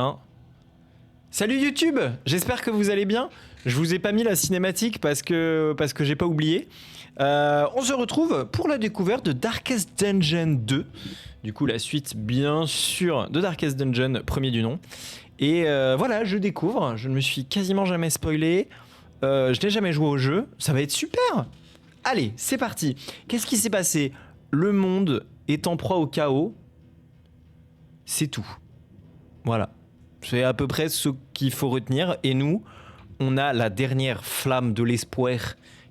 Hein. Salut YouTube, j'espère que vous allez bien. Je vous ai pas mis la cinématique parce que j'ai pas oublié. On se retrouve pour la découverte de Darkest Dungeon 2. Du coup la suite bien sûr de Darkest Dungeon, premier du nom. Et voilà, je découvre, je ne me suis quasiment jamais spoilé. Je n'ai jamais joué au jeu, ça va être super. Allez, c'est parti. Qu'est-ce qui s'est passé? Le monde est en proie au chaos. C'est tout. Voilà. C'est à peu près ce qu'il faut retenir. Et nous, on a la dernière flamme de l'espoir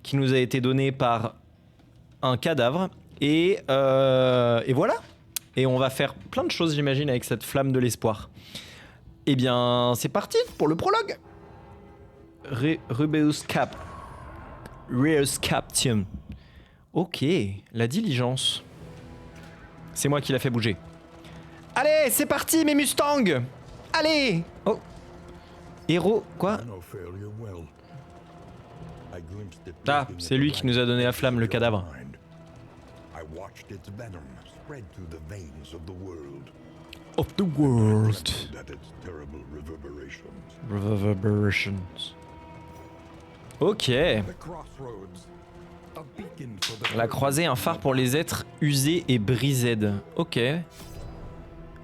qui nous a été donnée par un cadavre. Et voilà. Et on va faire plein de choses, j'imagine, avec cette flamme de l'espoir. Eh bien, c'est parti pour le prologue. Rubeus Cap. Reus Captium. Ok, la diligence. C'est moi qui l'a fait bouger. Allez, c'est parti, mes Mustangs. Allez. Oh. Héros, quoi? Ah, c'est lui qui nous a donné la flamme, le cadavre. Of the world. Reverberations. Ok. La croisée, un phare pour les êtres usés et brisés. Ok.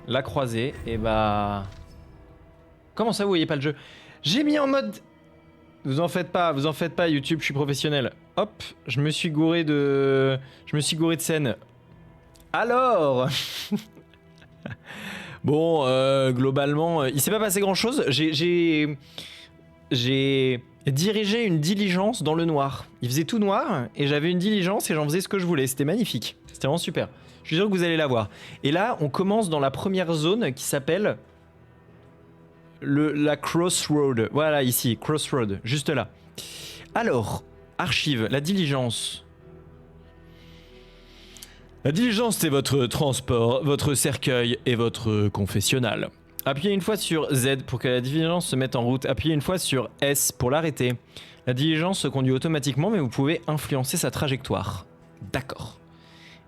La croisée, et bah... Comment ça vous voyez pas le jeu? J'ai mis en mode... Vous en faites pas YouTube, je suis professionnel. Hop, je me suis gouré de scène. Alors bon, globalement, il s'est pas passé grand chose. J'ai dirigé une diligence dans le noir. Il faisait tout noir, et j'avais une diligence et j'en faisais ce que je voulais. C'était magnifique. C'était vraiment super. Je suis sûr que vous allez la voir. Et là, on commence dans la première zone qui s'appelle... la Crossroad. Voilà, ici, Crossroad, juste là. Alors, archive, la diligence. La diligence, c'est votre transport, votre cercueil et votre confessionnal. Appuyez une fois sur Z pour que la diligence se mette en route. Appuyez une fois sur S pour l'arrêter. La diligence se conduit automatiquement, mais vous pouvez influencer sa trajectoire. D'accord.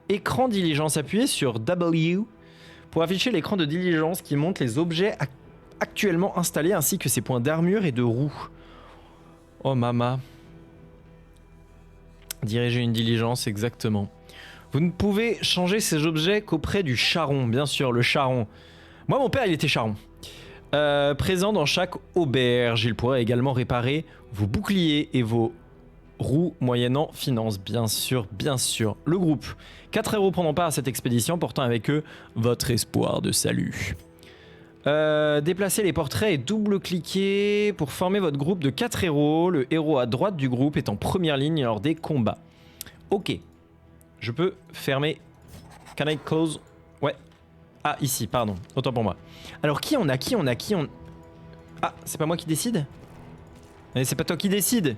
Écran diligence, appuyez sur W pour afficher l'écran de diligence qui montre les objets actuellement installés ainsi que ses points d'armure et de roues. Oh mama. Diriger une diligence, exactement. Vous ne pouvez changer ces objets qu'auprès du charron, bien sûr, le charron. Moi, mon père, il était charron. Présent dans chaque auberge, il pourrait également réparer vos boucliers et vos roues moyennant finance, bien sûr, bien sûr. Le groupe, 4 héros prendront part à cette expédition, portant avec eux votre espoir de salut. Déplacez les portraits et double-cliquez pour former votre groupe de 4 héros. Le héros à droite du groupe est en première ligne lors des combats. Ok. Je peux fermer. Can I close? Ouais. Ah, ici, pardon. Autant pour moi. Alors, qui on a? Ah, c'est pas moi qui décide? Mais c'est pas toi qui décide.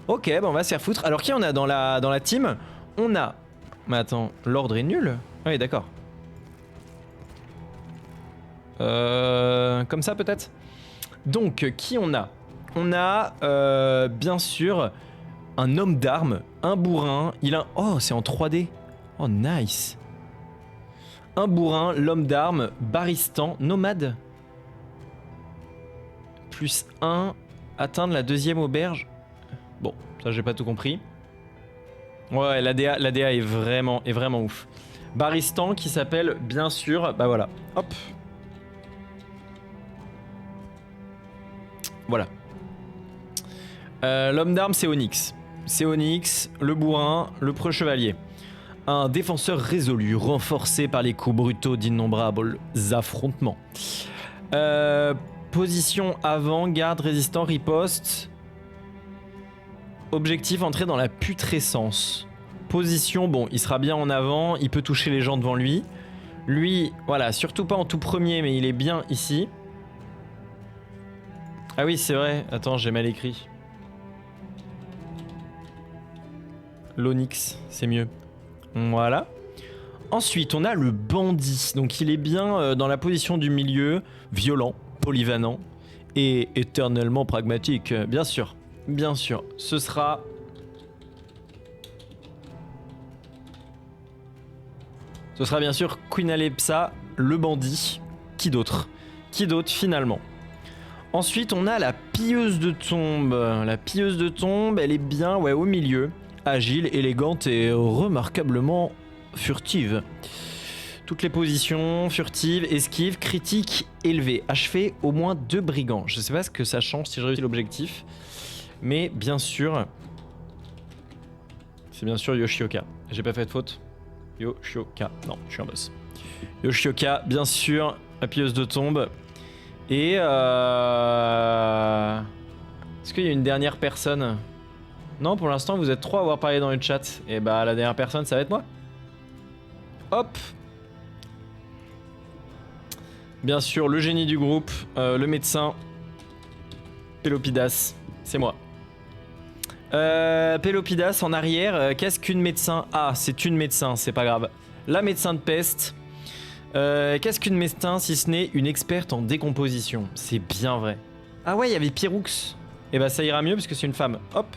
Ok, bon, on va se faire foutre. Alors, qui on a dans la team? On a... Mais attends, l'ordre est nul? Oui, d'accord. Comme ça, peut-être? Donc, qui on a? On a, bien sûr, un homme d'armes, un bourrin. Il a... Oh, c'est en 3D. Oh, nice. Un bourrin, l'homme d'armes, baristan, nomade. Plus 1, atteindre la deuxième auberge. Bon, ça j'ai pas tout compris. Ouais, la DA est vraiment ouf. Baristan qui s'appelle, bien sûr, bah voilà. Hop. Voilà. L'homme d'armes, c'est Onyx. C'est Onyx, le bourrin, le preux chevalier. Un défenseur résolu, renforcé par les coups brutaux d'innombrables affrontements. Position avant, garde, résistant, riposte. Objectif, entrer dans la putrescence. Position, bon, il sera bien en avant, il peut toucher les gens devant lui. Lui, voilà, surtout pas en tout premier, mais il est bien ici. Ah oui, c'est vrai, attends, j'ai mal écrit. L'Onyx, c'est mieux. Voilà. Ensuite, on a le bandit. Donc, il est bien dans la position du milieu, violent, polyvalent et éternellement pragmatique. Bien sûr, bien sûr. Ce sera... bien sûr Queen Alepsa, le bandit. Qui d'autre? Qui d'autre finalement? Ensuite, on a la pilleuse de tombe. La pilleuse de tombe, elle est bien ouais, au milieu. Agile, élégante et remarquablement furtive. Toutes les positions, furtive, esquive, critique, élevée. Achever au moins 2 brigands. Je sais pas ce que ça change si je réussis l'objectif. Mais bien sûr... C'est bien sûr Yoshioka. J'ai pas fait de faute. Yoshioka. Non, je suis un boss. Yoshioka, bien sûr. La pilleuse de tombe. Et est-ce qu'il y a une dernière personne? Non, pour l'instant, vous êtes 3 à avoir parlé dans le chat. Et bah, la dernière personne, ça va être moi. Hop. Bien sûr, le génie du groupe, le médecin, Pélopidas, c'est moi. Pélopidas en arrière, qu'est-ce qu'une médecin? Ah, c'est une médecin, c'est pas grave. La médecin de peste. Qu'est-ce qu'une médecin si ce n'est une experte en décomposition? C'est bien vrai. Ah ouais, il y avait Pyroux. Et bah ça ira mieux parce que c'est une femme. Hop,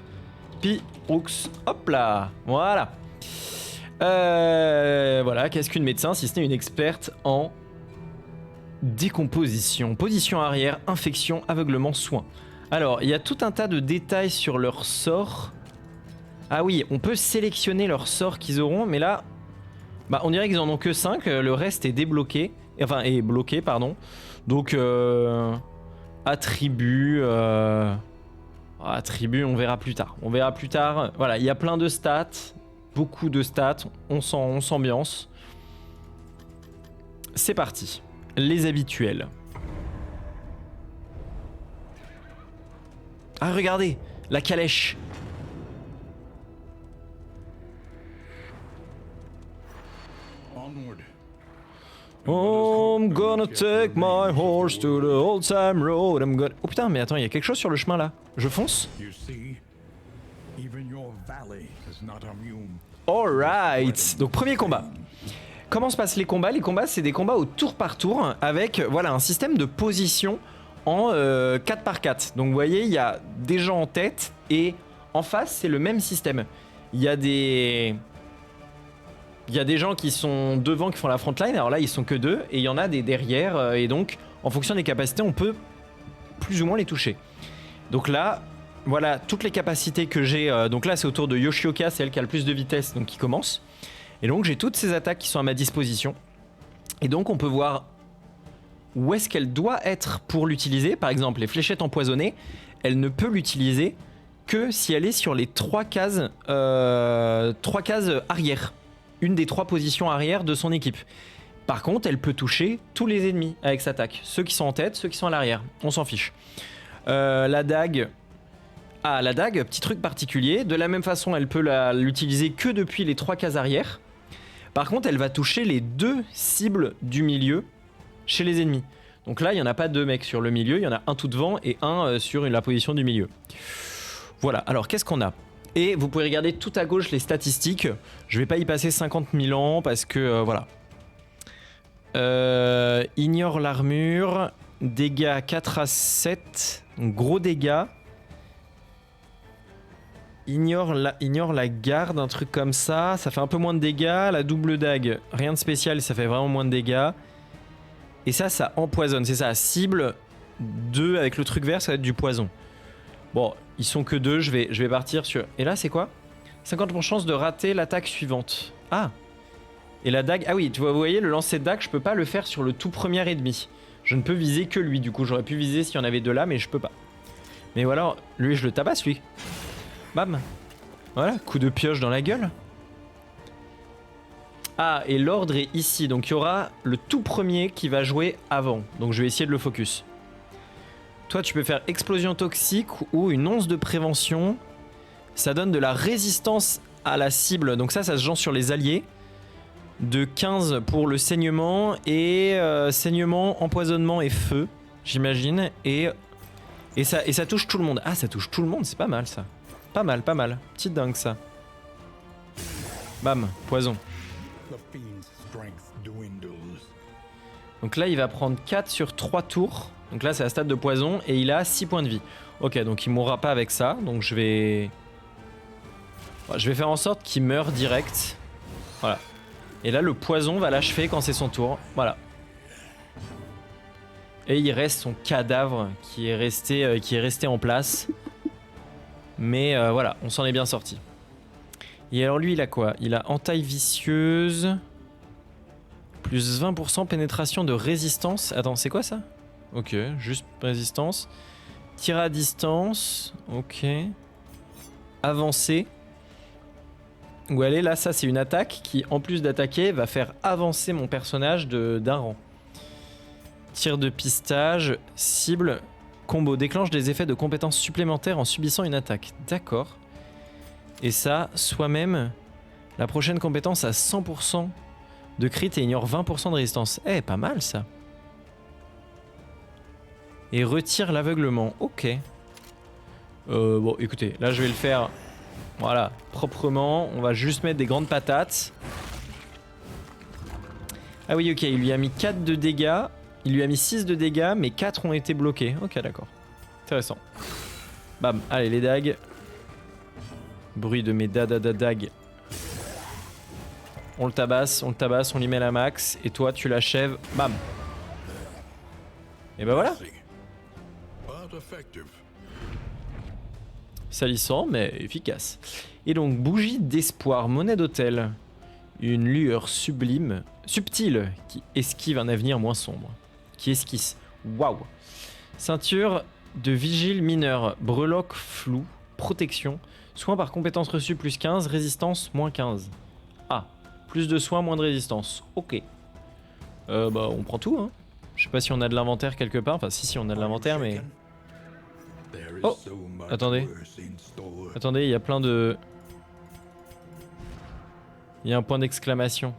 Pyroux, hop là, voilà. Voilà, qu'est-ce qu'une médecin si ce n'est une experte en décomposition? Position arrière, infection, aveuglement, soins. Alors, il y a tout un tas de détails sur leur sort. Ah oui, on peut sélectionner leurs sorts qu'ils auront, mais là... Bah, on dirait qu'ils en ont que 5, le reste est débloqué. Enfin, est bloqué, pardon. Donc, attributs... attributs, on verra plus tard. On verra plus tard. Voilà, il y a plein de stats. Beaucoup de stats. On s'ambiance. C'est parti. Les habituels. Ah, regardez, la calèche. I'm gonna take my horse to the old time road. I'm gonna... Oh putain, mais attends, il y a quelque chose sur le chemin là. Je fonce? Alright. Donc premier combat. Comment se passent les combats? Les combats, c'est des combats au tour par tour avec voilà, un système de position en 4x4. Donc vous voyez, il y a des gens en tête et en face, c'est le même système. Il y a des gens qui sont devant, qui font la frontline. Alors là, ils sont que 2 et il y en a des derrière. Et donc, en fonction des capacités, on peut plus ou moins les toucher. Donc là, voilà toutes les capacités que j'ai. Donc là, c'est au tour de Yoshioka, c'est elle qui a le plus de vitesse, donc qui commence. Et donc, j'ai toutes ces attaques qui sont à ma disposition. Et donc, on peut voir où est-ce qu'elle doit être pour l'utiliser. Par exemple, les fléchettes empoisonnées, elle ne peut l'utiliser que si elle est sur les 3 cases arrière. Une des 3 positions arrière de son équipe. Par contre, elle peut toucher tous les ennemis avec sa attaque. Ceux qui sont en tête, ceux qui sont à l'arrière. On s'en fiche. La dague... Ah, la dague, petit truc particulier. De la même façon, elle peut l'utiliser que depuis les 3 cases arrière. Par contre, elle va toucher les 2 cibles du milieu chez les ennemis. Donc là, il n'y en a pas 2 mecs sur le milieu. Il y en a un tout devant et un sur la position du milieu. Voilà, alors qu'est-ce qu'on a? Et vous pouvez regarder tout à gauche les statistiques. Je vais pas y passer 50 000 ans parce que voilà. Ignore l'armure. Dégâts 4 à 7. Gros dégâts. Ignore la garde, un truc comme ça. Ça fait un peu moins de dégâts. La double dague, rien de spécial, ça fait vraiment moins de dégâts. Et ça empoisonne. C'est ça, cible 2 avec le truc vert, ça va être du poison. Bon, ils sont que 2, je vais partir sur... Et là, c'est quoi? 50% chance de rater l'attaque suivante. Ah! Et la dague... Ah oui, tu vois, vous voyez, le lancer de dague, je peux pas le faire sur le tout premier ennemi. Je ne peux viser que lui, du coup. J'aurais pu viser s'il y en avait 2 là, mais je peux pas. Mais voilà, lui, je le tabasse, lui. Bam! Voilà, coup de pioche dans la gueule. Ah, et l'ordre est ici. Donc, il y aura le tout premier qui va jouer avant. Donc, je vais essayer de le focus. Toi, tu peux faire explosion toxique ou une once de prévention. Ça donne de la résistance à la cible. Donc ça se joue sur les alliés. De 15 pour le saignement. Et saignement, empoisonnement et feu, j'imagine. Et ça touche tout le monde. Ah, ça touche tout le monde, c'est pas mal ça. Pas mal, pas mal. Petite dingue ça. Bam, poison. Donc là, il va prendre 4 sur 3 tours. Donc là, c'est la stade de poison et il a 6 points de vie. Ok, donc il mourra pas avec ça. Donc je vais faire en sorte qu'il meure direct. Voilà. Et là, le poison va l'achever quand c'est son tour. Voilà. Et il reste son cadavre qui est resté en place. Mais voilà, on s'en est bien sorti. Et alors lui, il a quoi? Il a entaille vicieuse. Plus 20% pénétration de résistance. Attends, c'est quoi ça? Ok, juste résistance. Tir à distance. Ok. Avancer. Où elle est là, ça c'est une attaque qui, en plus d'attaquer, va faire avancer mon personnage d'un rang. Tir de pistage, cible, combo. Déclenche des effets de compétences supplémentaires en subissant une attaque. D'accord. Et ça, soi-même, la prochaine compétence a 100% de crit et ignore 20% de résistance. Eh, pas mal ça. Et retire l'aveuglement. Ok. Bon, écoutez, là je vais le faire, voilà, proprement. On va juste mettre des grandes patates. Ah oui, ok, il lui a mis 4 de dégâts. Il lui a mis 6 de dégâts, mais 4 ont été bloqués. Ok, d'accord. Intéressant. Bam, allez, les dagues. Bruit de mes dagues. On le tabasse, on lui met la max. Et toi, tu l'achèves. Bam. Et bah voilà. Salissant, mais efficace. Et donc, bougie d'espoir, monnaie d'hôtel. Une lueur sublime, subtile, qui esquive un avenir moins sombre. Qui esquisse. Waouh. Ceinture de vigile mineur, breloque flou, protection, soin par compétence reçue plus 15, résistance moins 15. Ah, plus de soins, moins de résistance. Ok. Bah, on prend tout, hein. Je sais pas si on a de l'inventaire quelque part. Enfin, si, on a de l'inventaire, mais... Oh, attendez. Attendez, il y a plein de... Il y a un point d'exclamation.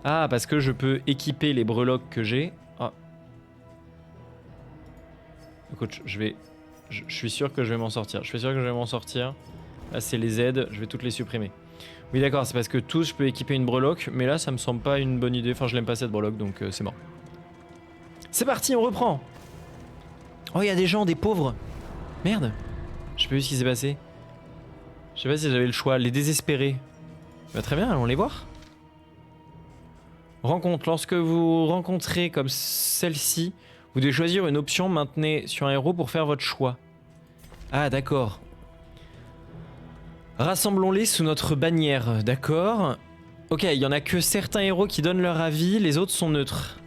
Ah, parce que je peux équiper les breloques que j'ai. Ah. Écoute, je suis sûr que je vais m'en sortir. Je suis sûr que je vais m'en sortir. Là, c'est les aides. Je vais toutes les supprimer. Oui, d'accord, c'est parce que tous, je peux équiper une breloque. Mais là, ça me semble pas une bonne idée. Enfin, je l'aime pas cette breloque, donc c'est mort. C'est parti, on reprend. Oh, il y a des gens, des pauvres. Merde. Je sais pas vu ce qui s'est passé. Je sais pas si j'avais le choix. Les désespérés. Bah, très bien, allons les voir. Rencontre. Lorsque vous rencontrez comme celle-ci, vous devez choisir une option. Maintenez sur un héros pour faire votre choix. Ah, d'accord. Rassemblons-les sous notre bannière. D'accord. Ok, il y en a que certains héros qui donnent leur avis. Les autres sont neutres.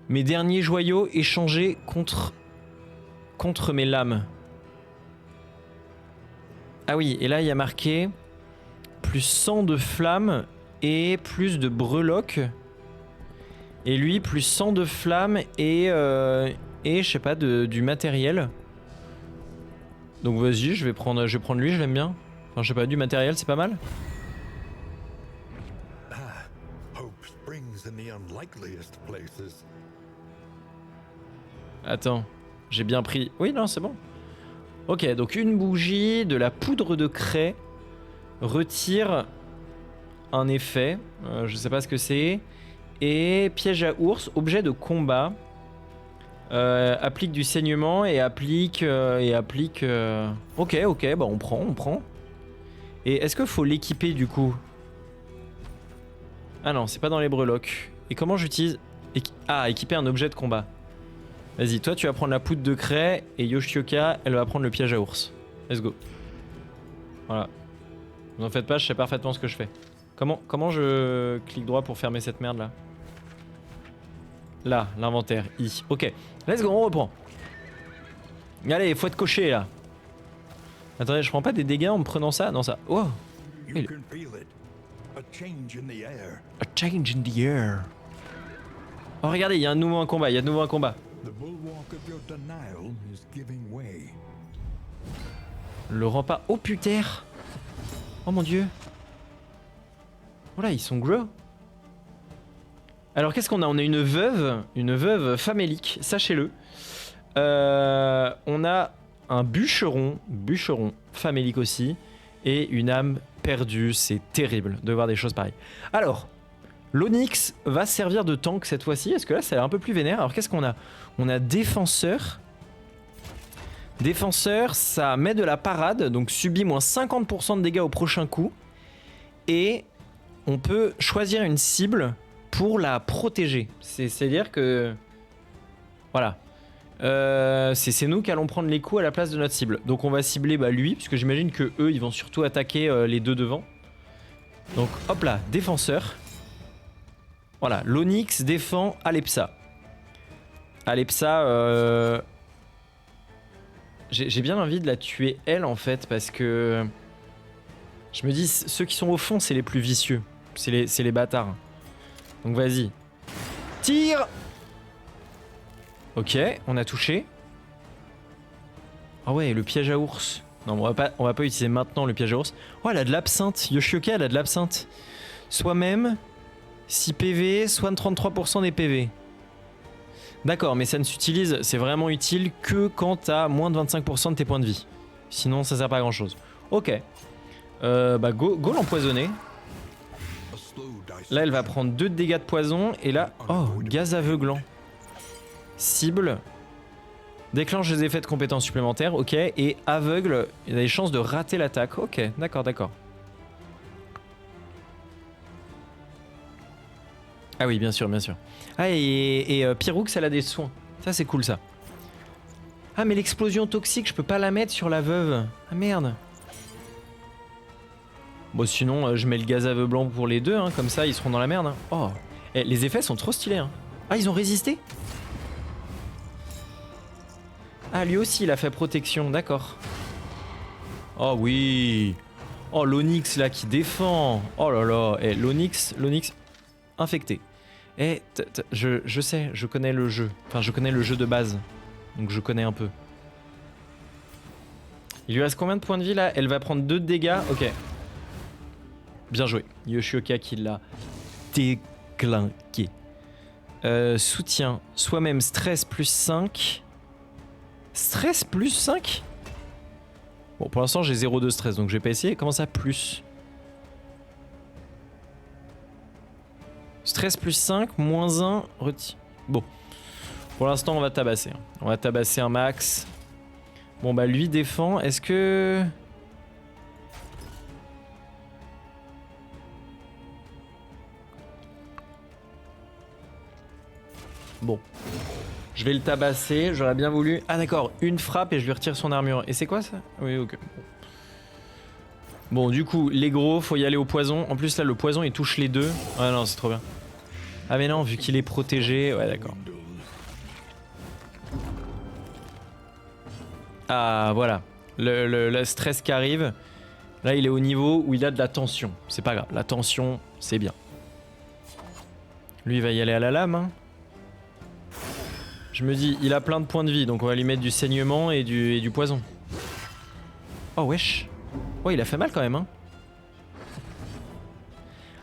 Mes derniers joyaux échangés contre mes lames. Ah oui, et là il y a marqué plus 100 de flammes et plus de breloques. Et lui, plus 100 de flammes et je sais pas, du matériel. Donc vas-y, je vais prendre lui, je l'aime bien. Enfin, je sais pas, du matériel, c'est pas mal. Attends, j'ai bien pris... Oui, non, c'est bon. Ok, donc une bougie, de la poudre de craie, retire un effet, je sais pas ce que c'est, et piège à ours, objet de combat, applique du saignement et applique... Ok, bah on prend. Et est-ce qu'il faut l'équiper du coup? Ah non, c'est pas dans les breloques. Et comment j'utilise... Ah, équiper un objet de combat. Vas-y, toi tu vas prendre la poudre de craie et Yoshioka, elle va prendre le piège à ours. Let's go. Voilà. Vous en faites pas, je sais parfaitement ce que je fais. Comment je clique droit pour fermer cette merde là? Là, l'inventaire, I. Ok, let's go, on reprend. Allez, il faut être coché là. Attendez, je prends pas des dégâts en me prenant ça? Non, ça. Oh! A change in the air. Oh, regardez, il y a un nouveau combat, Le rempart. Oh putain! Oh mon dieu! Oh là, ils sont gros. Alors qu'est-ce qu'on a? On a une veuve famélique, sachez-le. On a un bûcheron famélique aussi, et une âme perdue. C'est terrible de voir des choses pareilles. Alors, l'Onyx va servir de tank cette fois-ci, parce que là ça a l'air un peu plus vénère. Alors qu'est-ce qu'on a? On a défenseur. Défenseur, ça met de la parade, donc subit moins 50% de dégâts au prochain coup. Et on peut choisir une cible pour la protéger. C'est-à-dire que Voilà. C'est nous qui allons prendre les coups à la place de notre cible. Donc on va cibler lui, puisque j'imagine que eux ils vont surtout attaquer les deux devant. Donc hop là, défenseur. Voilà, l'Onyx défend Alepsa. Alepsa, j'ai bien envie de la tuer elle en fait, parce que je me dis ceux qui sont au fond c'est les plus vicieux. C'est les bâtards. Donc vas-y. Tire! Ok, on a touché. Ah ouais, le piège à ours. Non, on va pas utiliser maintenant le piège à ours. Oh, elle a de l'absinthe. Yoshioka, elle a de l'absinthe. Soi-même, 6 PV, soigne 33% des PV. D'accord, mais ça ne s'utilise, c'est vraiment utile que quand t'as moins de 25% de tes points de vie. Sinon, ça sert pas à grand chose. Ok. Go l'empoisonner. Là, elle va prendre 2 de dégâts de poison. Et là, oh, gaz aveuglant. Cible. Déclenche les effets de compétences supplémentaires. Ok. Et aveugle, il a des chances de rater l'attaque. Ok, d'accord. Ah oui, bien sûr. Ah, et Pyroux, elle a des soins. Ça, c'est cool, ça. Ah, mais l'explosion toxique, je peux pas la mettre sur la veuve. Ah, merde. Bon, sinon, je mets le gaz aveuglant pour les deux, hein, comme ça, ils seront dans la merde. Hein. Oh, les effets sont trop stylés. Hein. Ah, ils ont résisté? Ah, lui aussi, il a fait protection, d'accord. Oh oui. Oh, l'Onyx, là, qui défend. Oh là là. L'Onyx infecté. Je sais, je connais le jeu. Enfin, je connais le jeu de base. Donc, je connais un peu. Il lui reste combien de points de vie, là? Elle va prendre 2 de dégâts. Ok. Bien joué. Yoshioka qui l'a déclinqué. Soutien. Soi-même stress plus 5. Stress plus 5? Bon, pour l'instant, j'ai 0 de stress, donc je vais pas essayer. Comment ça, plus? Stress plus 5, moins 1, Bon. Pour l'instant, on va tabasser. On va tabasser un max. Bon, bah, lui défend. Est-ce que... Bon. Je vais le tabasser, j'aurais bien voulu... Ah d'accord, une frappe et je lui retire son armure. Et c'est quoi ça? Oui, ok. Bon, du coup, les gros, faut y aller au poison. En plus là, le poison, il touche les deux. Ah non, c'est trop bien. Ah mais non, vu qu'il est protégé... Ouais, d'accord. Ah, voilà. Le stress qui arrive. Là, il est au niveau où il a de la tension. C'est pas grave, la tension, c'est bien. Lui, il va y aller à la lame, hein. Je me dis, il a plein de points de vie, donc on va lui mettre du saignement et du poison. Oh wesh. Oh, il a fait mal quand même, hein.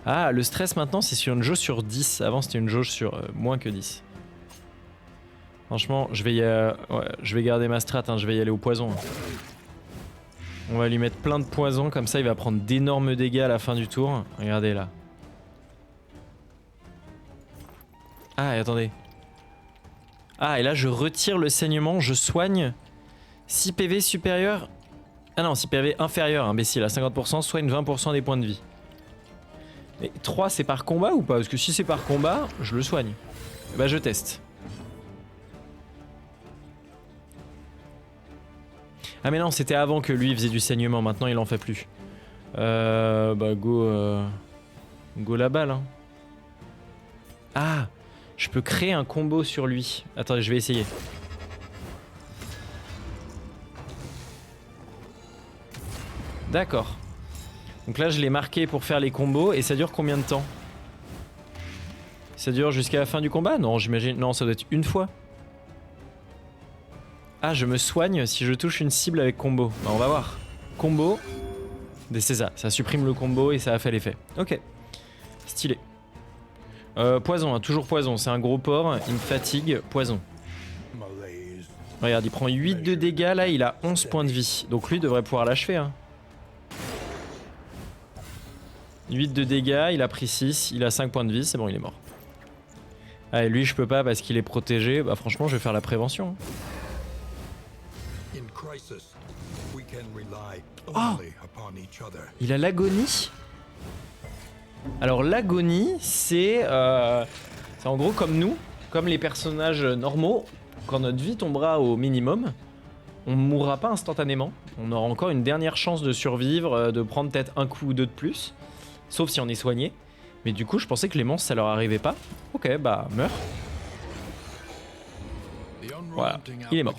Ah, le stress maintenant, c'est sur une jauge sur 10. Avant, c'était une jauge sur moins que 10. Franchement, je vais garder ma strat, hein, je vais y aller au poison. On va lui mettre plein de poison, comme ça, il va prendre d'énormes dégâts à la fin du tour. Regardez là. Ah, et attendez. Ah, et là, je retire le saignement, je soigne. 6 PV supérieur... Ah non, 6 PV inférieur, imbécile, à 50%, soigne 20% des points de vie. Mais 3, c'est par combat ou pas? Parce que si c'est par combat, je le soigne. Bah, je teste. Ah mais non, c'était avant que lui faisait du saignement, maintenant il en fait plus. Bah, go la balle, hein. Ah, je peux créer un combo sur lui. Attendez, je vais essayer. D'accord. Donc là, je l'ai marqué pour faire les combos. Et ça dure combien de temps? Ça dure jusqu'à la fin du combat? Non, j'imagine... Non, ça doit être une fois. Ah, je me soigne si je touche une cible avec combo. Bah, on va voir. Combo. C'est ça. Ça supprime le combo et ça a fait l'effet. Ok. Stylé. Poison, hein, toujours poison. C'est un gros porc. Il me fatigue. Poison. Regarde, il prend 8 de dégâts. Là, il a 11 points de vie. Donc lui devrait pouvoir l'achever. Hein. 8 de dégâts. Il a pris 6. Il a 5 points de vie. C'est bon, il est mort. Ah, et lui, je peux pas parce qu'il est protégé. Bah, franchement, je vais faire la prévention. Oh! Il a l'agonie. Alors l'agonie, c'est en gros comme nous, comme les personnages normaux, quand notre vie tombera au minimum, on mourra pas instantanément. On aura encore une dernière chance de survivre, de prendre peut-être un coup ou deux de plus. Sauf si on est soigné. Mais du coup, je pensais que les monstres, ça leur arrivait pas. Ok, bah, meurs. Voilà, il est mort.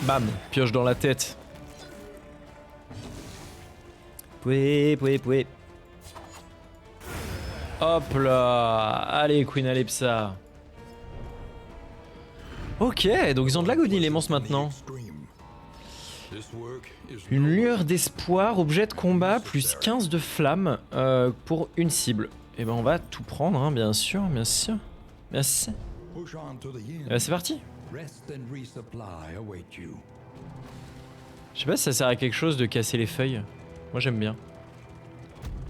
Bam, pioche dans la tête. Poué, poué, poué. Hop là. Allez, Queen Alepsa. Ok, donc ils ont de l'agonie les monstres maintenant. Une lueur d'espoir, objet de combat, plus 15 de flamme pour une cible. Et ben on va tout prendre, hein, bien sûr, bien sûr. Merci. C'est parti. Je sais pas si ça sert à quelque chose de casser les feuilles. Moi j'aime bien.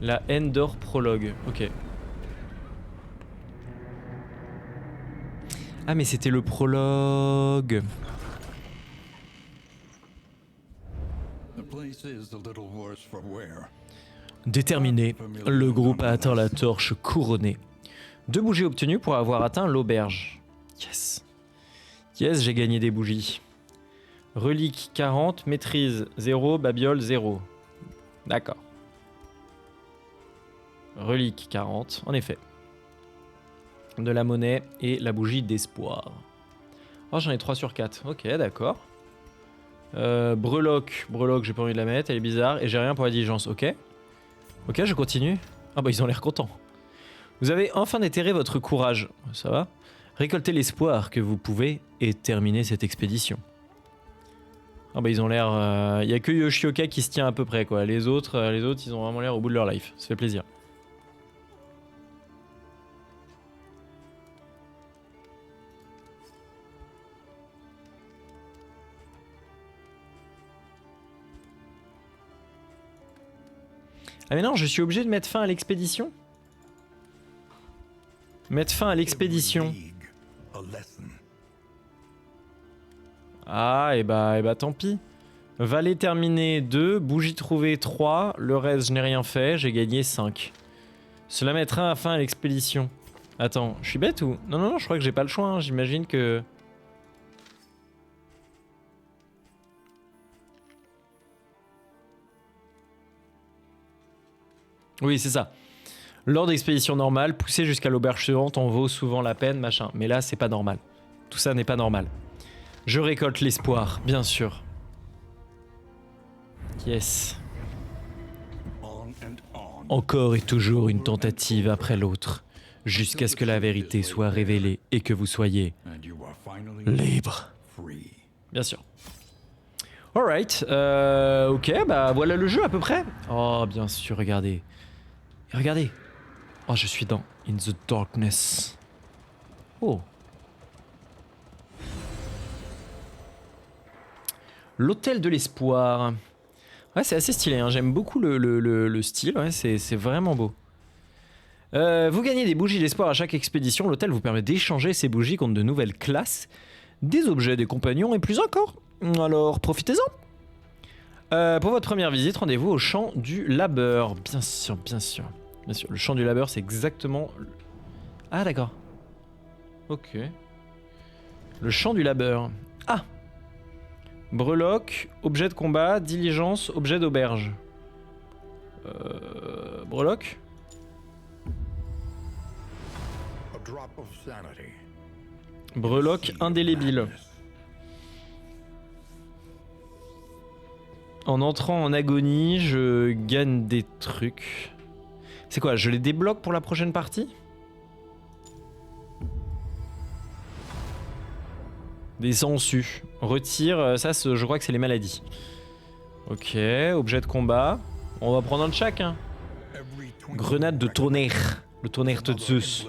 La Endor Prologue, ok. Ah mais c'était le prologue. Déterminé, le groupe a atteint la torche couronnée. 2 bougies obtenues pour avoir atteint l'auberge. Yes. Yes, j'ai gagné des bougies. Relique 40, maîtrise 0, babiole 0. D'accord. Relique 40, en effet. De la monnaie et la bougie d'espoir. Oh, j'en ai 3 sur 4. Ok, d'accord. Breloque, j'ai pas envie de la mettre, elle est bizarre. Et j'ai rien pour la diligence, ok. Ok, je continue. Ah bah ils ont l'air contents. Vous avez enfin déterré votre courage. Ça va. Récoltez l'espoir que vous pouvez et terminez cette expédition. Ah bah ils ont l'air... y a que Yoshioka qui se tient à peu près quoi. Les autres ils ont vraiment l'air au bout de leur life. Ça fait plaisir. Ah mais non, je suis obligé de mettre fin à l'expédition. Mettre fin à l'expédition. Ah, et bah tant pis. Vallée terminée 2, bougie trouvée 3, le reste je n'ai rien fait, j'ai gagné 5. Cela mettra fin à l'expédition. Attends, je suis bête ou... Non, je crois que j'ai pas le choix, hein. J'imagine que... Oui, c'est ça. Lors d'expédition normale, pousser jusqu'à l'auberge suivante en vaut souvent la peine, machin. Mais là, c'est pas normal. Tout ça n'est pas normal. Je récolte l'espoir, bien sûr. Yes. Encore et toujours une tentative après l'autre, jusqu'à ce que la vérité soit révélée et que vous soyez libre. Bien sûr. Alright, ok, bah voilà le jeu à peu près. Oh, bien sûr, regardez. Regardez. Oh, je suis dans In the Darkness. Oh. L'Hôtel de l'Espoir. Ouais, c'est assez stylé, hein. J'aime beaucoup le style, ouais, c'est vraiment beau. Vous gagnez des bougies d'espoir à chaque expédition. L'hôtel vous permet d'échanger ces bougies contre de nouvelles classes, des objets, des compagnons et plus encore. Alors, profitez-en. Pour votre première visite, rendez-vous au champ du labeur. Bien sûr, bien sûr. Bien sûr, le champ du labeur, c'est exactement... Ah, d'accord. Ok. Le champ du labeur. Ah! Breloque, objet de combat, diligence, objet d'auberge. Breloque? Breloque indélébile. En entrant en agonie, je gagne des trucs. C'est quoi, je les débloque pour la prochaine partie? Des sangsues. Retire, ça je crois que c'est les maladies. Ok, objet de combat. On va prendre un de chaque. Hein. Grenade de tonnerre. Le tonnerre de Zeus.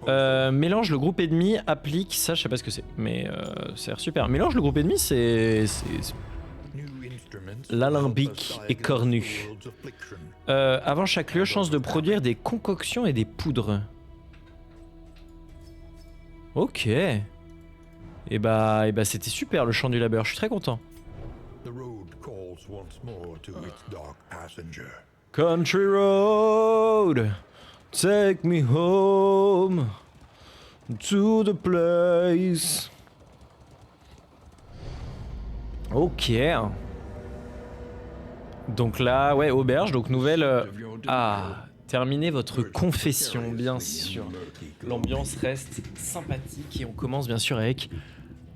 Mélange le groupe ennemi, applique. Ça je sais pas ce que c'est, mais ça a l'air super. Mélange le groupe ennemi, c'est... L'alambic est cornu. Avant chaque lieu, chance de produire des concoctions et des poudres. Ok. Et bah c'était super le champ du labeur, je suis très content. Country Road. Take me home to the place. Ok. Donc là, ouais, auberge, donc nouvelle... Ah, terminez votre confession, bien sûr. L'ambiance reste sympathique et on commence bien sûr avec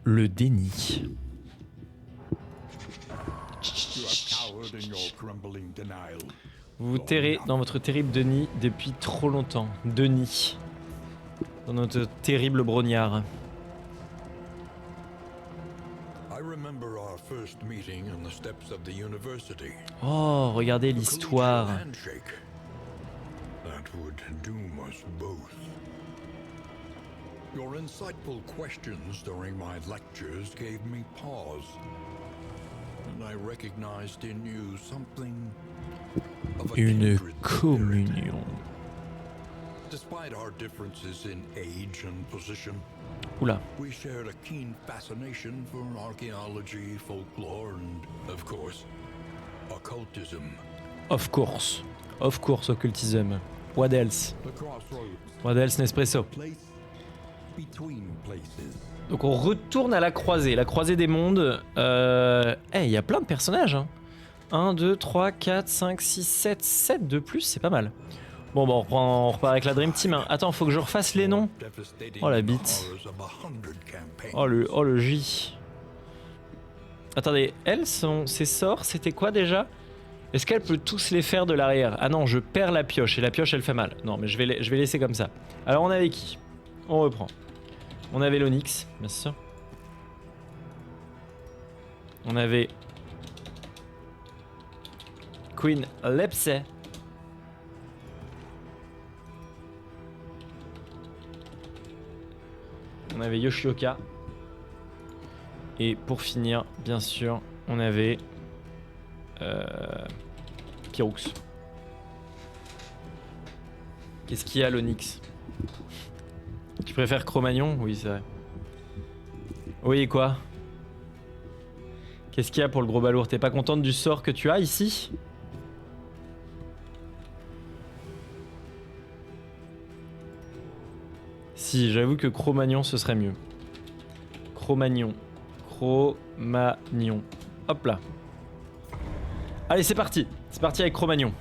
le déni. Vous vous terrez dans votre terrible déni depuis trop longtemps. Déni. Dans notre terrible brognard. Oh, regardez l'histoire. Your insightful questions during my lectures gave me pause, and I recognized in you something of a Une kindred communion. spirit. Despite our differences in age and position, Oula. we shared a keen fascination for archaeology, folklore, and, of course, occultism. Of course. Of course, occultism. What else? The crossroads, What else, Nespresso? place between places. Donc on retourne à la croisée des mondes. Il y a plein de personnages. Hein. 1, 2, 3, 4, 5, 6, 7, 7 de plus, c'est pas mal. Bon, bah on repart avec la Dream Team. Hein. Attends, faut que je refasse les noms. Oh la bite. Oh le J. Attendez, ses sorts, c'était quoi déjà? Est-ce qu'elle peut tous les faire de l'arrière? Ah non, je perds la pioche et la pioche elle fait mal. Non, mais je vais laisser comme ça. Alors on avait qui? On reprend. On avait l'Onyx, bien sûr. On avait Queen Lepse. On avait Yoshioka. Et pour finir, bien sûr, on avait Pyroux. Qu'est-ce qu'il y a, l'Onyx? Tu préfères Cro-Magnon? Oui, c'est vrai. Oui, quoi? Qu'est-ce qu'il y a pour le gros balourd? T'es pas contente du sort que tu as ici? Si, j'avoue que Cro-Magnon, ce serait mieux. Cro-Magnon. Cro-Magnon. Hop là. Allez, c'est parti. C'est parti avec Cro-Magnon.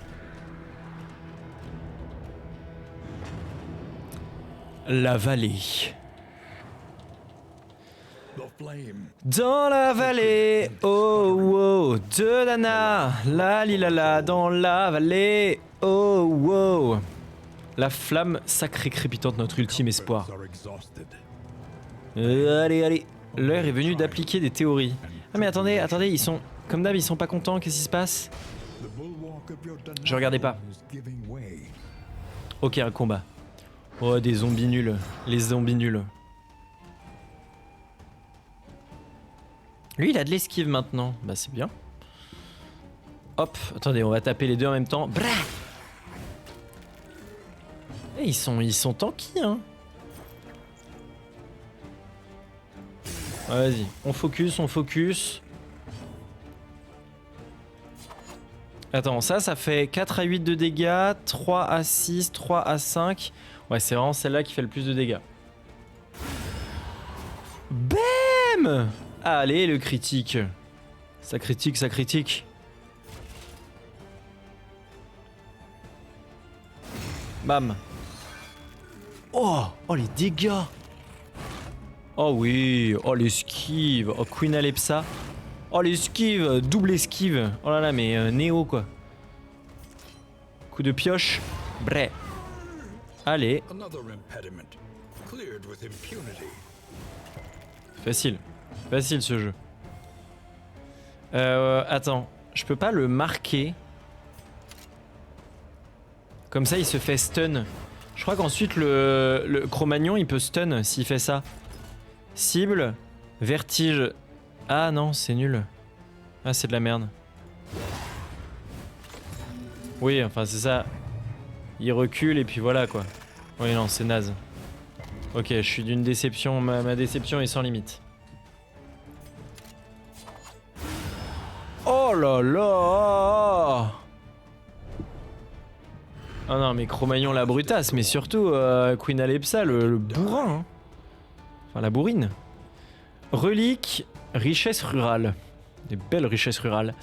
La vallée. Dans la vallée, oh oh, de Dana, la lilala, dans la vallée, oh oh. La flamme sacrée crépitante, notre ultime espoir. Allez, l'heure est venue d'appliquer des théories. Ah mais attendez, ils sont, comme d'hab, ils sont pas contents, qu'est-ce qui se passe? Je regardais pas. Ok, un combat. Oh, des zombies nuls. Les zombies nuls. Lui, il a de l'esquive maintenant. Bah, c'est bien. Hop, attendez, on va taper les deux en même temps. Brah. Et ils sont tanky, hein. Ouais, vas-y, on focus. Attends, ça fait 4 à 8 de dégâts, 3 à 6, 3 à 5. Ouais, c'est vraiment celle-là qui fait le plus de dégâts. Bam! Allez, le critique. Ça critique. Bam. Oh, les dégâts. Oh oui, oh l'esquive. Oh, Queen Alepsa. Oh l'esquive, double esquive. Oh là là, mais Néo quoi. Coup de pioche. Bré. Allez. Facile ce jeu. Attends, je peux pas le marquer. Comme ça il se fait stun. Je crois qu'ensuite le Cro-Magnon il peut stun s'il fait ça. Cible, vertige. Ah non, c'est nul. Ah, c'est de la merde. Oui, enfin c'est ça. Il recule et puis voilà quoi. Oui non, c'est naze. Ok, je suis d'une déception, ma déception est sans limite. Oh là là! Ah non, mais Cro-Magnon la brutasse, mais surtout Queen Alepsa le bourrin. Hein. Enfin, la bourrine. Relique, richesse rurale. Des belles richesses rurales.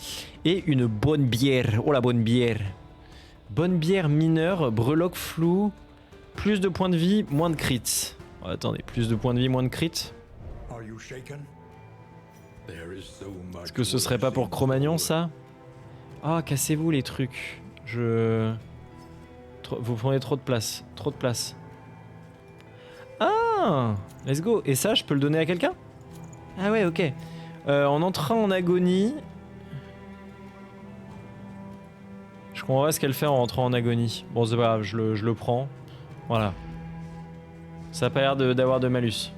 Et une bonne bière. Oh la bonne bière. Bonne bière mineure, breloque flou. Plus de points de vie, moins de crits. Oh, attendez, plus de points de vie, moins de crits. Est-ce que ce serait pas pour Cro-Magnon ça? Ah, cassez-vous les trucs. Vous prenez trop de place. Trop de place. Ah, let's go. Et ça, je peux le donner à quelqu'un? Ah ouais, ok. En entrant en agonie... Je comprends pas ce qu'elle fait en rentrant en agonie. Bon, c'est pas grave, je le prends. Voilà. Ça a pas l'air d'avoir de malus.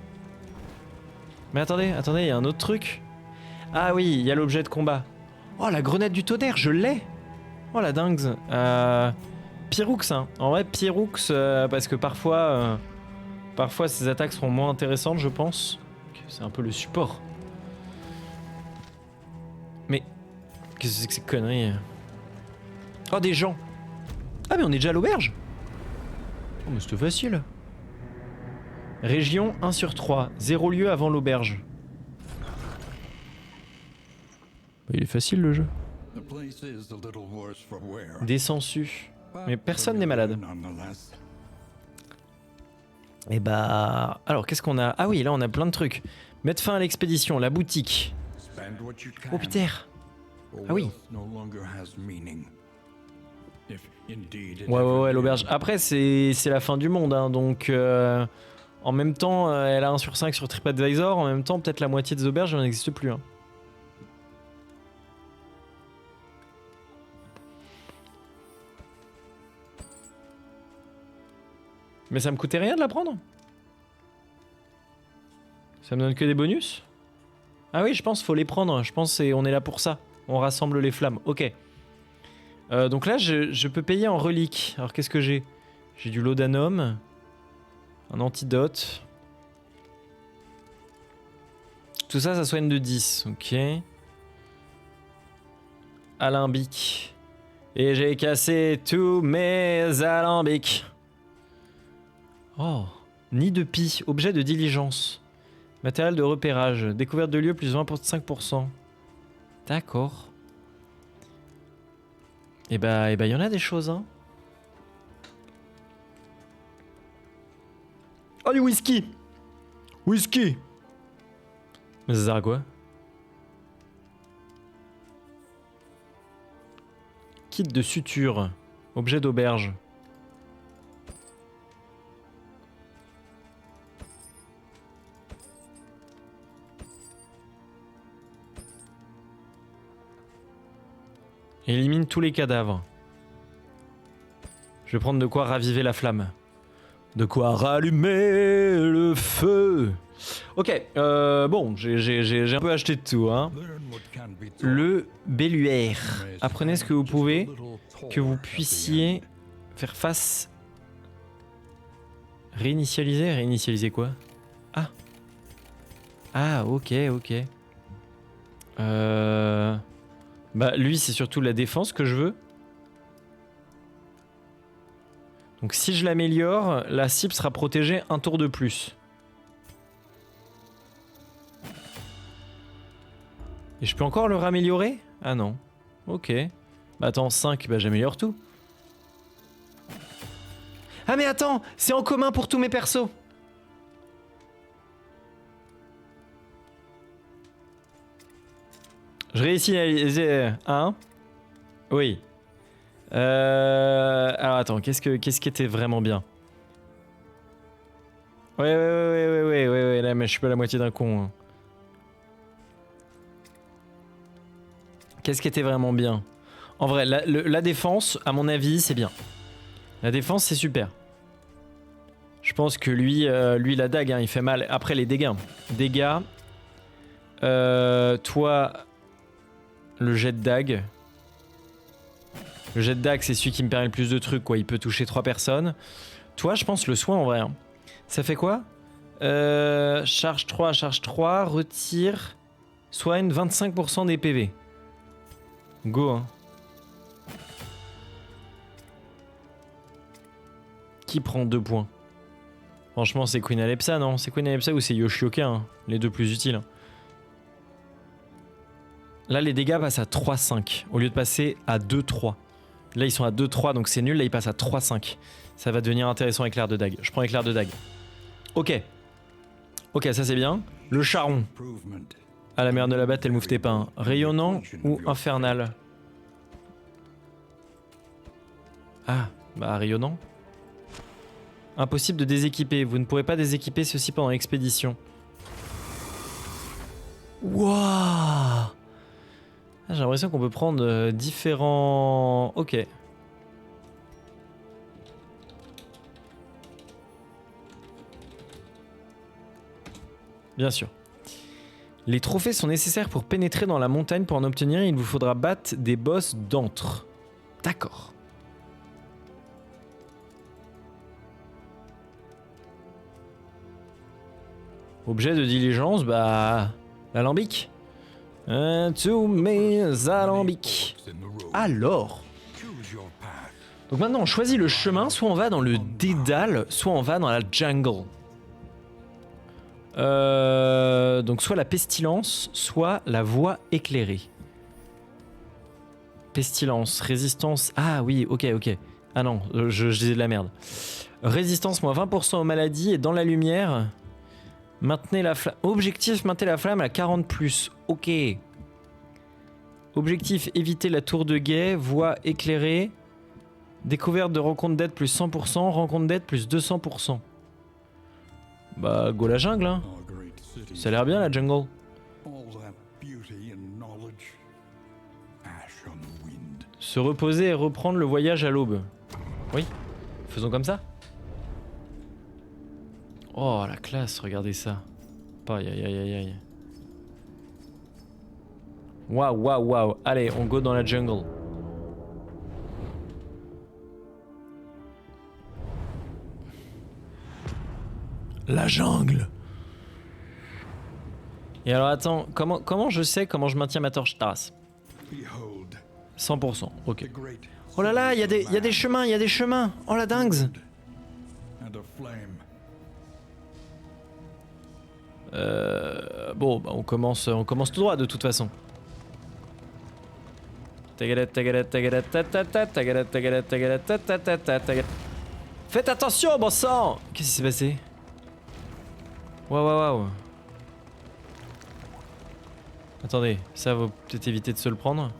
Mais attendez, il y a un autre truc. Ah oui, il y a l'objet de combat. Oh, la grenade du tonnerre, je l'ai. Oh, la dingue. Pyroux, hein. En vrai, Pyroux, parce que parfois ces attaques seront moins intéressantes, je pense. C'est un peu le support. Mais, qu'est-ce que c'est que ces conneries? Oh, des gens. Ah, mais on est déjà à l'auberge. Oh, mais c'était facile. Région 1 sur 3, 0 lieu avant l'auberge. Bah, il est facile le jeu. Des sangsues. Mais personne n'est malade. Et bah... Alors, qu'est-ce qu'on a? Ah oui, là on a plein de trucs. Mettre fin à l'expédition, la boutique. Oh putain. Ah oui. Ouais, l'auberge. Après, c'est la fin du monde, hein, donc... en même temps, elle a 1 sur 5 sur TripAdvisor. En même temps, peut-être la moitié des auberges n'existe plus. Hein. Mais ça me coûtait rien de la prendre? Ça me donne que des bonus? Ah oui, je pense qu'il faut les prendre. Je pense qu'on est là pour ça. On rassemble les flammes. Ok. Donc là, je peux payer en relique. Alors qu'est-ce que j'ai? J'ai du laudanum. Un antidote. Tout ça, ça soigne de 10. Ok. Alembic. Et j'ai cassé tous mes alambics. Oh. Nid de pie. Objet de diligence. Matériel de repérage. Découverte de lieu plus 25%. D'accord. Et bah, y en a des choses, hein. Oh, du whisky! Whisky! Mais ça sert à quoi? Kit de suture. Objet d'auberge. Élimine tous les cadavres. Je vais prendre de quoi raviver la flamme. De quoi rallumer le feu. Ok, bon, j'ai un peu acheté de tout, hein. Le belluaire. Apprenez ce que vous pouvez, que vous puissiez faire face. Réinitialiser? Réinitialiser quoi? Ah. Ah, ok. Bah, lui, c'est surtout la défense que je veux. Donc si je l'améliore, la cible sera protégée un tour de plus. Et je peux encore le raméliorer? Ah non. Ok. Bah attends, 5, bah j'améliore tout. Ah mais attends, c'est en commun pour tous mes persos. Je réussis à... Un. Oui. Alors attends, qu'est-ce qui était vraiment bien? Ouais, là, mais je suis pas la moitié d'un con. Hein. Qu'est-ce qui était vraiment bien? En vrai, la défense, à mon avis, c'est bien. La défense, c'est super. Je pense que lui la dague, hein, il fait mal. Après, les dégâts. Dégâts. Toi, le jet de dague. Le jet de dague, c'est celui qui me permet le plus de trucs, quoi. Il peut toucher 3 personnes. Toi, je pense le soin, en vrai. Hein. Ça fait quoi? Charge 3, retire, soigne 25% des PV. Go, hein. Qui prend 2 points? Franchement, c'est Queen Alepsa, non? C'est Queen Alepsa ou c'est Yoshioka, hein, les deux plus utiles. Là, les dégâts passent à 3-5 au lieu de passer à 2-3. Là, ils sont à 2-3, donc c'est nul. Là, ils passent à 3-5. Ça va devenir intéressant avec l'éclair de dague. Je prends l'éclair de dague. Ok. Ok, ça c'est bien. Le charron. À la merde de la batte, elle mouffe tes pains. Rayonnant ou infernal? Ah, bah rayonnant. Impossible de déséquiper. Vous ne pourrez pas déséquiper ceci pendant l'expédition. Wouah! J'ai l'impression qu'on peut prendre différents... Ok. Bien sûr. Les trophées sont nécessaires pour pénétrer dans la montagne. Pour en obtenir, il vous faudra battre des boss d'antre. D'accord. Objet de diligence, bah... l'alambic. Tous mes alambics. Alors. Donc maintenant on choisit le chemin, soit on va dans le dédale, soit on va dans la jungle. Donc soit la pestilence, soit la voie éclairée. Pestilence, résistance... Ah oui, ok. Ah non, je disais de la merde. Résistance, moins 20% aux maladies et dans la lumière... Maintenez la flamme. Objectif, maintenez la flamme à 40+. Ok. Objectif, éviter la tour de guet. Voie éclairée. Découverte de rencontre d'aide plus 100%. Rencontre d'aide plus 200%. Bah, go la jungle, hein. Ça a l'air bien la jungle. Se reposer et reprendre le voyage à l'aube. Oui. Faisons comme ça. Oh la classe, regardez ça. Aïe aïe aïe aïe. Waouh. Allez, on go dans la jungle. La jungle. Et alors attends, comment je sais comment je maintiens ma torche tasse? 100%, ok. Oh là là, il y a des chemins, Oh la dingue. Bon, bah on commence tout droit de toute façon. Faites attention, bon sang! Qu'est-ce qui s'est passé? Waouh. Attendez, ça va peut-être éviter de se le prendre.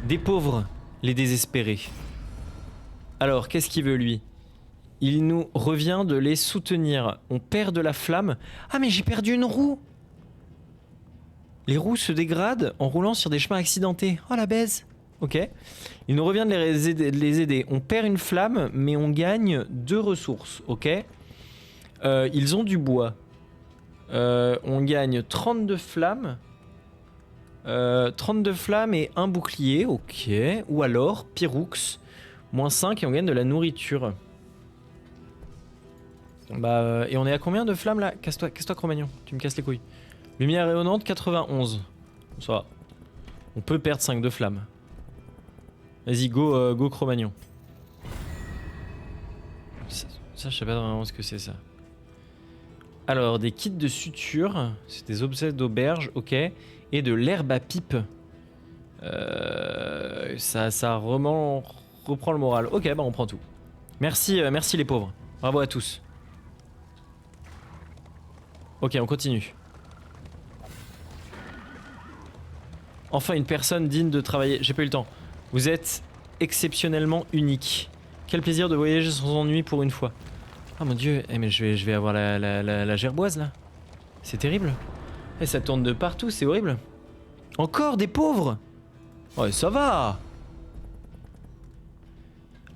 Des pauvres, les désespérés. Alors, qu'est-ce qu'il veut lui? Il nous revient de les soutenir. On perd de la flamme. Ah mais j'ai perdu une roue. Les roues se dégradent en roulant sur des chemins accidentés. Oh la baise. Ok. Il nous revient de les aider. On perd une flamme mais on gagne 2 ressources. Ok. Ils ont du bois. On gagne 32 flammes. 32 flammes et un bouclier. Ok. Ou alors, Pyroux. Moins 5 et on gagne de la nourriture. Bah, et on est à combien de flammes là? Casse-toi Cro-Magnon, tu me casses les couilles. Lumière rayonnante, 91. Ça va. On peut perdre 5 de flammes. Vas-y, go Cro-Magnon. Ça, je sais pas vraiment ce que c'est ça. Alors, des kits de suture. C'est des objets d'auberge, ok. Et de l'herbe à pipe. Ça reprend le moral. Ok, bah on prend tout. Merci les pauvres. Bravo à tous. Ok, on continue. Enfin, une personne digne de travailler. J'ai pas eu le temps. Vous êtes exceptionnellement unique. Quel plaisir de voyager sans ennui pour une fois. Ah mon dieu, mais je vais avoir la gerboise là. C'est terrible. Et ça tourne de partout, c'est horrible. Encore des pauvres. Ouais, ça va.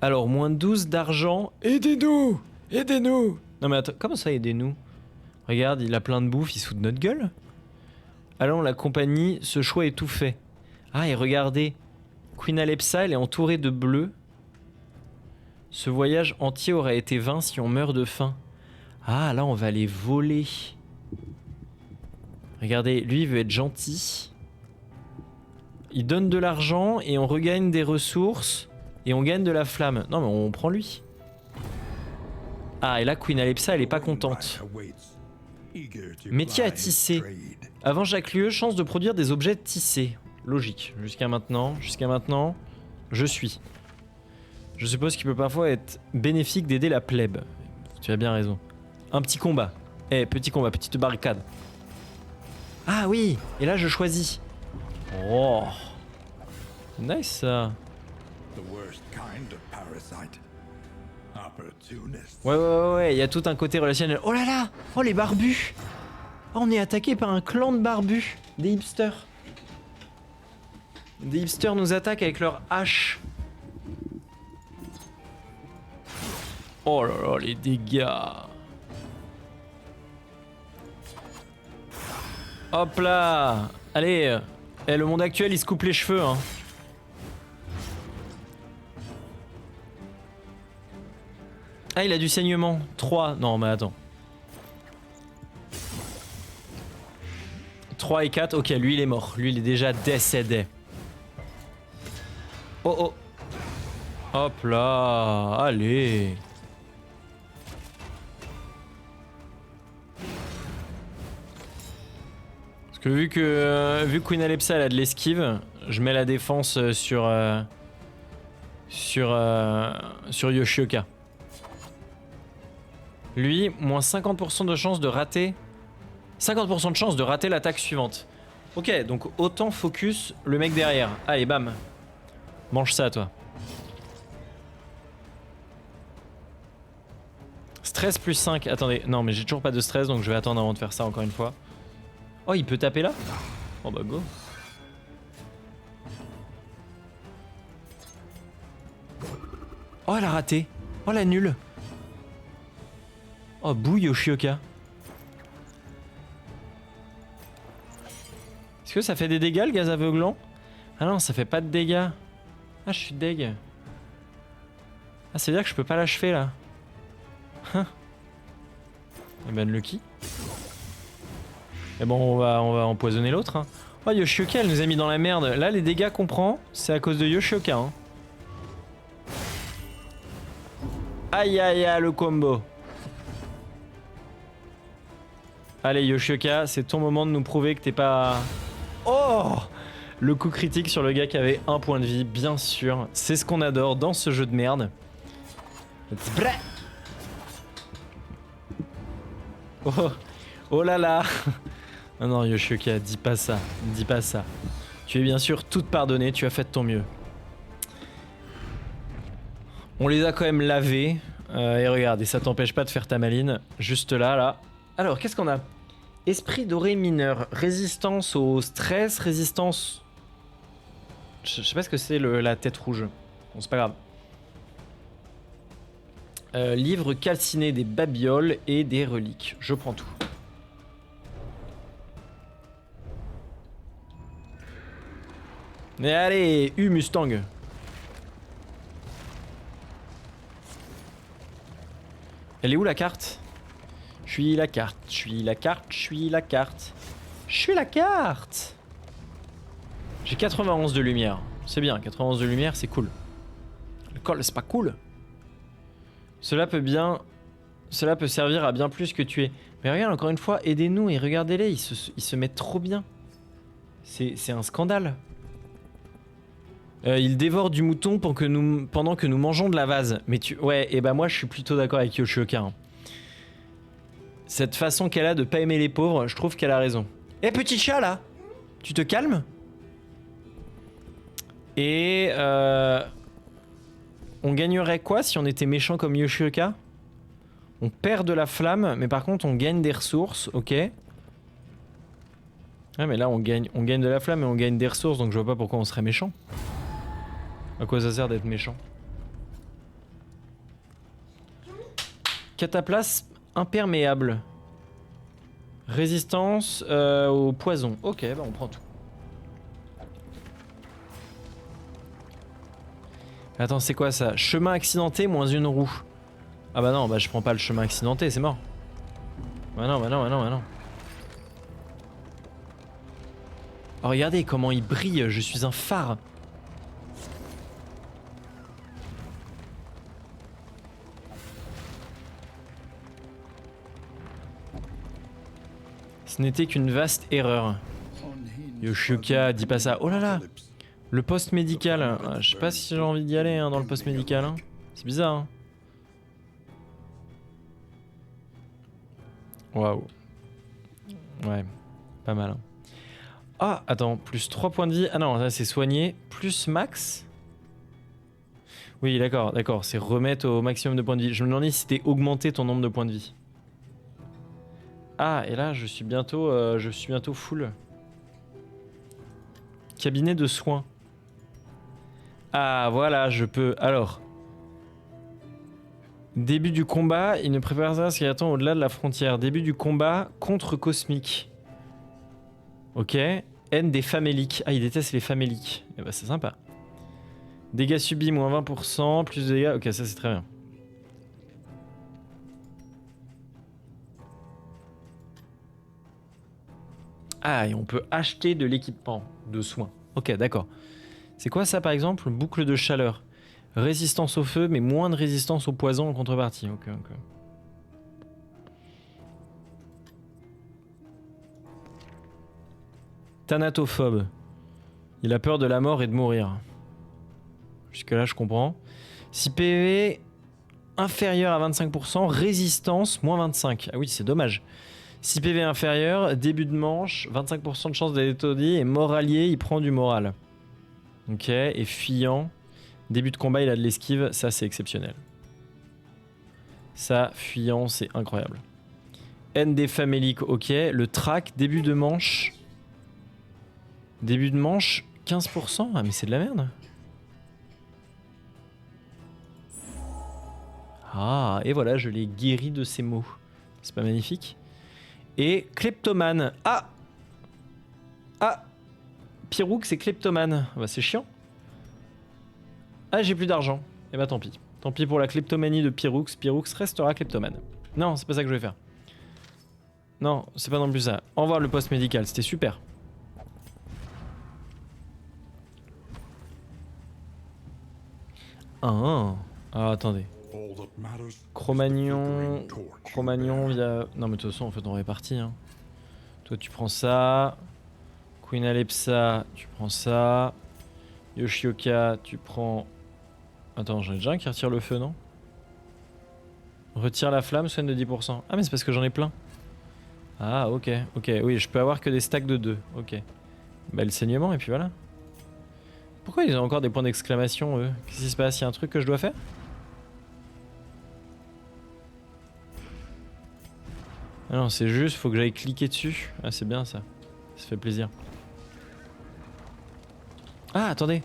Alors, moins 12 d'argent. Aidez-nous. Non mais attends, comment ça aidez-nous? Regarde, il a plein de bouffe, il se fout de notre gueule. Allons, la compagnie, ce choix est tout fait. Ah, et regardez. Queen Alepsa, elle est entourée de bleu. Ce voyage entier aurait été vain si on meurt de faim. Ah, là, on va les voler. Regardez, lui, il veut être gentil. Il donne de l'argent et on regagne des ressources. Et on gagne de la flamme. Non, mais on prend lui. Ah, et là, Queen Alepsa, elle est pas contente. Métier à tisser. Avant chaque lieu, chance de produire des objets tissés. Logique. Jusqu'à maintenant, je suis. Je suppose qu'il peut parfois être bénéfique d'aider la plèbe. Tu as bien raison. Un petit combat. Eh, petit combat, petite barricade. Ah oui, et là je choisis. Oh. Nice ça. Ouais, il y a tout un côté relationnel. Oh là là. Oh les barbus. Oh, on est attaqué par un clan de barbus. Des hipsters. Des hipsters nous attaquent avec leurs haches. Oh là là, les dégâts. Hop là. Allez. Eh, le monde actuel, il se coupe les cheveux, hein. Ah, il a du saignement. 3. Non, mais attends. 3 et 4. Ok, lui, il est mort. Lui, il est déjà décédé. Oh, oh. Hop là. Allez. Parce que vu que Queen Alepsa elle a de l'esquive, je mets la défense sur Yoshioka. Lui, moins 50% de chance de rater. 50% de chance de rater l'attaque suivante. Ok, donc autant focus le mec derrière. Allez, bam. Mange ça, toi. Stress plus 5. Attendez, non, mais j'ai toujours pas de stress, donc je vais attendre avant de faire ça encore une fois. Oh, il peut taper là? Oh bah go. Oh, elle a raté. Oh, la nulle. Oh, bouille Yoshioka. Est-ce que ça fait des dégâts le gaz aveuglant? Ah non, ça fait pas de dégâts. Ah, je suis deg. Ah, c'est à dire que je peux pas l'achever là. Hein. Eh ben, Lucky. Et bon, on va empoisonner l'autre. Hein. Oh, Yoshioka, elle nous a mis dans la merde. Là, les dégâts qu'on prend, c'est à cause de Yoshioka. Hein. Aïe, aïe, aïe, le combo. Allez, Yoshioka, c'est ton moment de nous prouver que t'es pas... Oh! Le coup critique sur le gars qui avait 1 point de vie, bien sûr. C'est ce qu'on adore dans ce jeu de merde. Oh, oh là là. Non, non, Yoshioka, dis pas ça. Dis pas ça. Tu es bien sûr toute pardonnée, tu as fait de ton mieux. On les a quand même lavés. Et regarde, et ça t'empêche pas de faire ta maline. Juste là, là. Alors, qu'est-ce qu'on a? Esprit doré mineur. Résistance au stress, résistance... Je sais pas ce que c'est la tête rouge. Bon, c'est pas grave. Livre calciné, des babioles et des reliques. Je prends tout. Mais allez, Mustang. Elle est où la carte? Je suis la carte, je suis la carte, je suis la carte. Je suis la carte. J'ai 91 de lumière. C'est bien, 91 de lumière, c'est cool. Le col, c'est pas cool. Cela peut servir à bien plus que tuer. Mais regarde, encore une fois, aidez-nous et regardez-les, ils se mettent trop bien. C'est un scandale. Ils dévorent du mouton pendant que nous mangeons de la vase. Mais ouais, et bah moi je suis plutôt d'accord avec Yoshioka. Hein. Cette façon qu'elle a de pas aimer les pauvres, je trouve qu'elle a raison. Eh, petit chat là, tu te calmes? Et on gagnerait quoi si on était méchant comme Yoshioka? On perd de la flamme, mais par contre on gagne des ressources, ok. Ouais, mais là on gagne de la flamme et on gagne des ressources, donc je vois pas pourquoi on serait méchant. À quoi ça sert d'être méchant? Cataplasme imperméable. Résistance au poison. Ok, bah on prend tout. Attends, c'est quoi ça? Chemin accidenté moins une roue. Ah bah non, bah je prends pas le chemin accidenté, c'est mort. Bah non, bah non, bah non, bah non. Oh, regardez comment il brille, je suis un phare. Ce n'était qu'une vaste erreur. Yoshioka, dis pas ça. Oh là là, le poste médical. Ah, je sais pas si j'ai envie d'y aller hein, dans le poste médical. Hein. C'est bizarre. Hein. Waouh. Ouais, pas mal. Hein. Ah, attends, plus 3 points de vie. Ah non, là c'est soigné. Plus max. Oui, d'accord, d'accord. C'est remettre au maximum de points de vie. Je me demandais si c'était augmenter ton nombre de points de vie. Ah, et là, je suis bientôt full. Cabinet de soins. Ah, voilà, je peux. Alors. Début du combat, il ne prépare ça ce qui attend au-delà de la frontière. Début du combat contre cosmique. Ok. Haine des faméliques. Ah, il déteste les faméliques. Eh ben, c'est sympa. Dégâts subis, moins 20%. Plus de dégâts. Ok, ça, c'est très bien. Ah, et on peut acheter de l'équipement de soins. Ok, d'accord. C'est quoi ça, par exemple? Boucle de chaleur. Résistance au feu, mais moins de résistance au poison en contrepartie. Ok, ok. Thanatophobe. Il a peur de la mort et de mourir. Jusque là, je comprends. Si PV inférieur à 25%, résistance moins 25. Ah oui, c'est dommage. Si PV inférieur, début de manche, 25% de chance d'être étourdi et moralier, il prend du moral. Ok, et fuyant, début de combat, il a de l'esquive, ça c'est exceptionnel. Ça, fuyant, c'est incroyable. Haine des faméliques, ok. Le track, début de manche. Début de manche, 15%. Ah mais c'est de la merde. Ah, et voilà, je l'ai guéri de ces mots. C'est pas magnifique? Et kleptomane. Ah! Ah! Pyroux, c'est kleptomane. Bah, c'est chiant. Ah, j'ai plus d'argent. Et bah, tant pis. Tant pis pour la kleptomanie de Pyroux. Pyroux restera kleptomane. Non, c'est pas ça que je vais faire. Non, c'est pas non plus ça. Au revoir le poste médical, c'était super. Ah, attendez. Cro-Magnon. Cro-Magnon via... Non mais de toute façon en fait on est parti hein. Toi tu prends ça. Queen Alepsa, tu prends ça. Yoshioka, tu prends... Attends, j'en ai déjà un qui retire le feu, non? Retire la flamme, soigne de 10%. Ah mais c'est parce que j'en ai plein. Ah ok, ok, oui je peux avoir que des stacks de 2, ok. Bah le saignement et puis voilà. Pourquoi ils ont encore des points d'exclamation eux? Qu'est-ce qui se passe? Il y a un truc que je dois faire? Ah non, c'est juste, faut que j'aille cliquer dessus. Ah, c'est bien ça. Ça fait plaisir. Ah, attendez.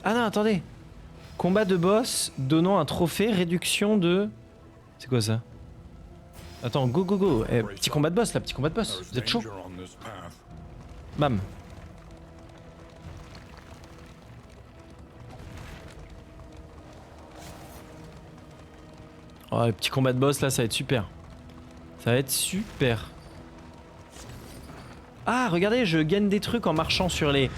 Ah non, attendez. Combat de boss donnant un trophée, réduction de... C'est quoi ça? Attends, go go go. Eh, petit combat de boss là, petit combat de boss. Vous êtes chaud? Bam. Oh, le petit combat de boss là, ça va être super. Ça va être super. Ah, regardez, je gagne des trucs en marchant sur les...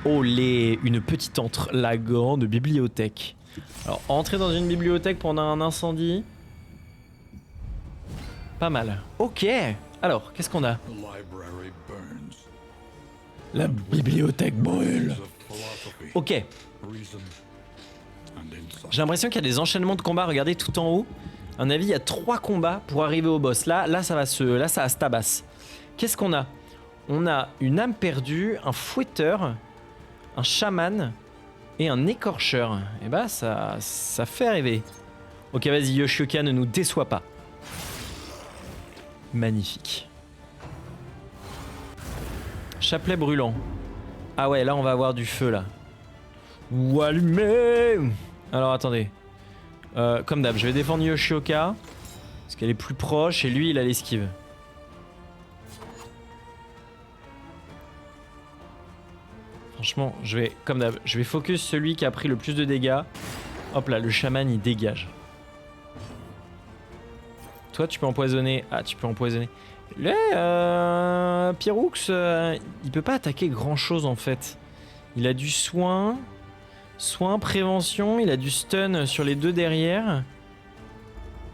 Oh, une petite la grande bibliothèque. Alors, entrer dans une bibliothèque pendant un incendie. Pas mal. Ok. Alors, qu'est-ce qu'on a? La bibliothèque brûle. Ok. J'ai l'impression qu'il y a des enchaînements de combats. Regardez tout en haut. À mon avis, il y a 3 combats pour arriver au boss. Là, ça va se tabasse. Qu'est-ce qu'on a? On a une âme perdue, un fouetteur, un chaman et un écorcheur. Et bah, ça fait rêver. Ok, vas-y, Yoshioka, ne nous déçois pas. Magnifique. Chapelet brûlant. Ah ouais, là, on va avoir du feu, là. Ou allumé. Alors, attendez. Comme d'hab, je vais défendre Yoshioka. Parce qu'elle est plus proche et lui, il a l'esquive. Franchement, je vais, comme d'hab, je vais focus celui qui a pris le plus de dégâts. Hop là, le chaman, il dégage. Toi, tu peux empoisonner. Ah, tu peux empoisonner. Là, Pyroux, il peut pas attaquer grand chose en fait. Il a du soin. Soin, prévention, il a du stun sur les 2 derrière.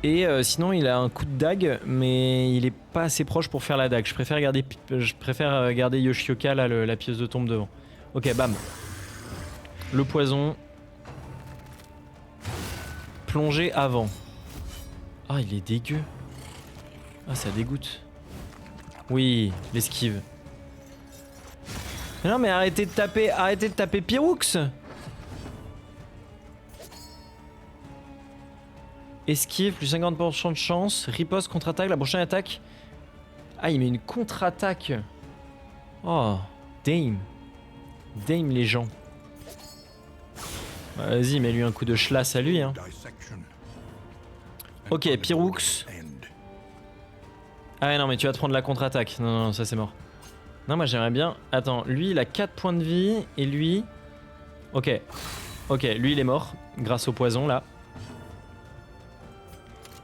Et sinon il a un coup de dague, mais il est pas assez proche pour faire la dague. Je préfère garder Yoshioka là, la pièce de tombe devant. Ok, bam. Le poison. Plonger avant. Ah, il est dégueu. Ah, ça dégoûte. Oui, l'esquive. Mais non, mais arrêtez de taper Pyroux. Esquive, plus 50% de chance. Riposte, contre-attaque, la prochaine attaque. Ah, il met une contre-attaque. Oh, Dame. Dame les gens. Vas-y, mets-lui un coup de schlass à lui. Hein. Ok, Pyroux. Ah ouais, non, mais tu vas te prendre la contre-attaque. Non, non, ça c'est mort. Non, moi j'aimerais bien... Attends, lui il a 4 points de vie et lui... Ok. Ok, lui il est mort grâce au poison là.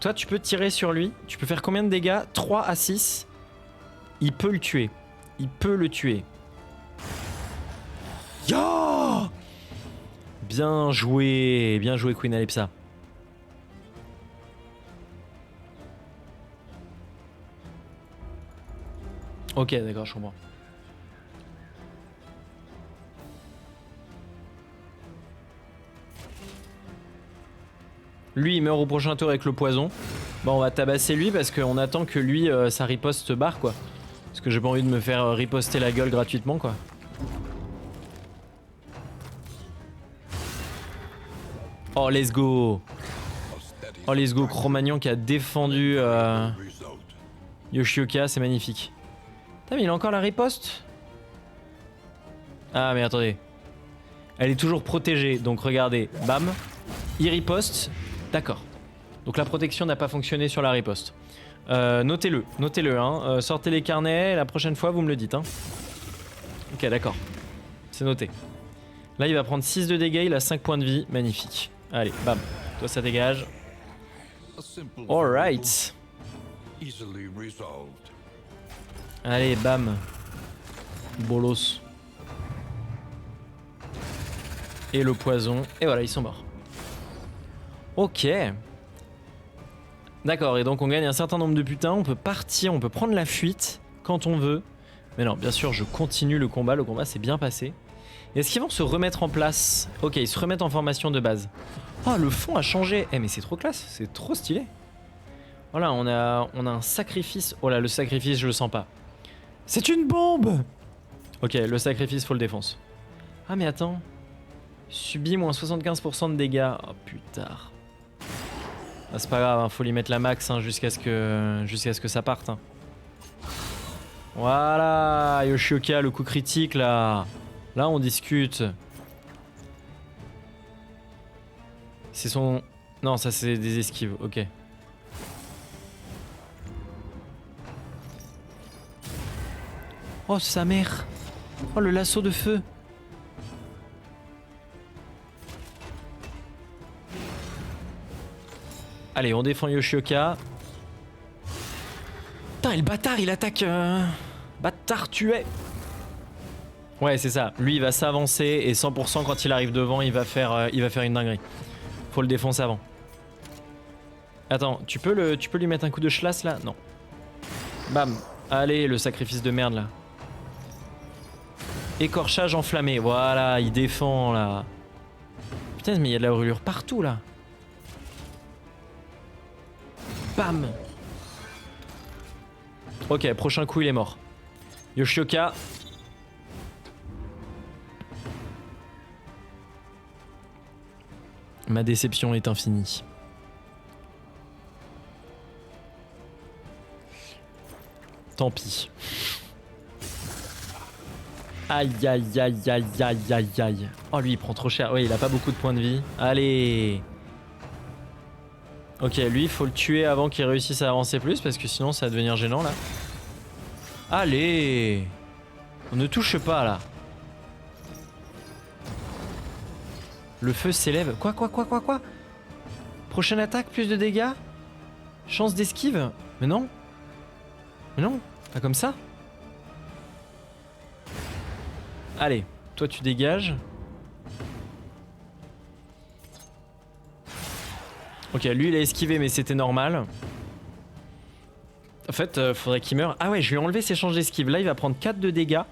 Toi tu peux tirer sur lui. Tu peux faire combien de dégâts? 3 à 6. Il peut le tuer. Il peut le tuer. Ya! Bien joué Queen Alepsa. Ok, d'accord, je comprends. Lui, il meurt au prochain tour avec le poison. Bon, on va tabasser lui parce qu'on attend que lui, sa riposte barre, quoi. Parce que j'ai pas envie de me faire riposter la gueule gratuitement, quoi. Oh, let's go! Oh, let's go, Cro-Magnon qui a défendu Yoshioka, c'est magnifique. Putain, mais il a encore la riposte? Ah, mais attendez. Elle est toujours protégée, donc regardez. Bam. Il riposte. D'accord. Donc la protection n'a pas fonctionné sur la riposte. Notez-le, hein. Sortez les carnets, la prochaine fois vous me le dites. Hein. Ok, d'accord. C'est noté. Là, il va prendre 6 de dégâts, il a 5 points de vie. Magnifique. Allez, bam. Toi, ça dégage. Alright. Allez, bam. Bolos. Et le poison. Et voilà, ils sont morts. Ok. D'accord, et donc on gagne un certain nombre de putains. On peut partir, on peut prendre la fuite quand on veut. Mais non, bien sûr, je continue le combat. Le combat s'est bien passé. Est-ce qu'ils vont se remettre en place? Ok, ils se remettent en formation de base. Oh, le fond a changé. Eh, mais c'est trop classe, c'est trop stylé. Voilà, on a un sacrifice. Oh là, le sacrifice, je le sens pas. C'est une bombe! Ok, le sacrifice, faut le défonce. Ah, mais attends. Subit moins 75% de dégâts. Oh putain. Ah, c'est pas grave, hein, faut lui mettre la max hein, jusqu'à ce que ça parte. Hein. Voilà, Yoshioka, le coup critique là. Là, on discute. C'est son... Non, ça c'est des esquives, ok. Oh, sa mère. Oh, le lasso de feu. Allez, on défend Yoshioka. Putain, et le bâtard, il attaque... Bâtard tué. Ouais, c'est ça. Lui, il va s'avancer et 100% quand il arrive devant, il va faire une dinguerie. Faut le défoncer avant. Attends, tu peux lui mettre un coup de schlass là? Non. Bam. Allez, le sacrifice de merde là. Écorchage enflammé. Voilà, il défend là. Putain, mais il y a de la brûlure partout là. Bam. Ok, prochain coup, il est mort. Yoshioka. Ma déception est infinie. Tant pis. Aïe aïe aïe aïe aïe aïe aïe. Oh lui il prend trop cher. Oui il a pas beaucoup de points de vie. Allez. Ok lui il faut le tuer avant qu'il réussisse à avancer plus parce que sinon ça va devenir gênant là. Allez. On ne touche pas là. Le feu s'élève. Quoi? Prochaine attaque, plus de dégâts? Chance d'esquive? Mais non. Mais non, pas comme ça. Allez, toi tu dégages. Ok, lui il a esquivé mais c'était normal. En fait, faudrait qu'il meure. Ah ouais, je lui ai enlevé ses changes d'esquive. Là, il va prendre 4 de dégâts.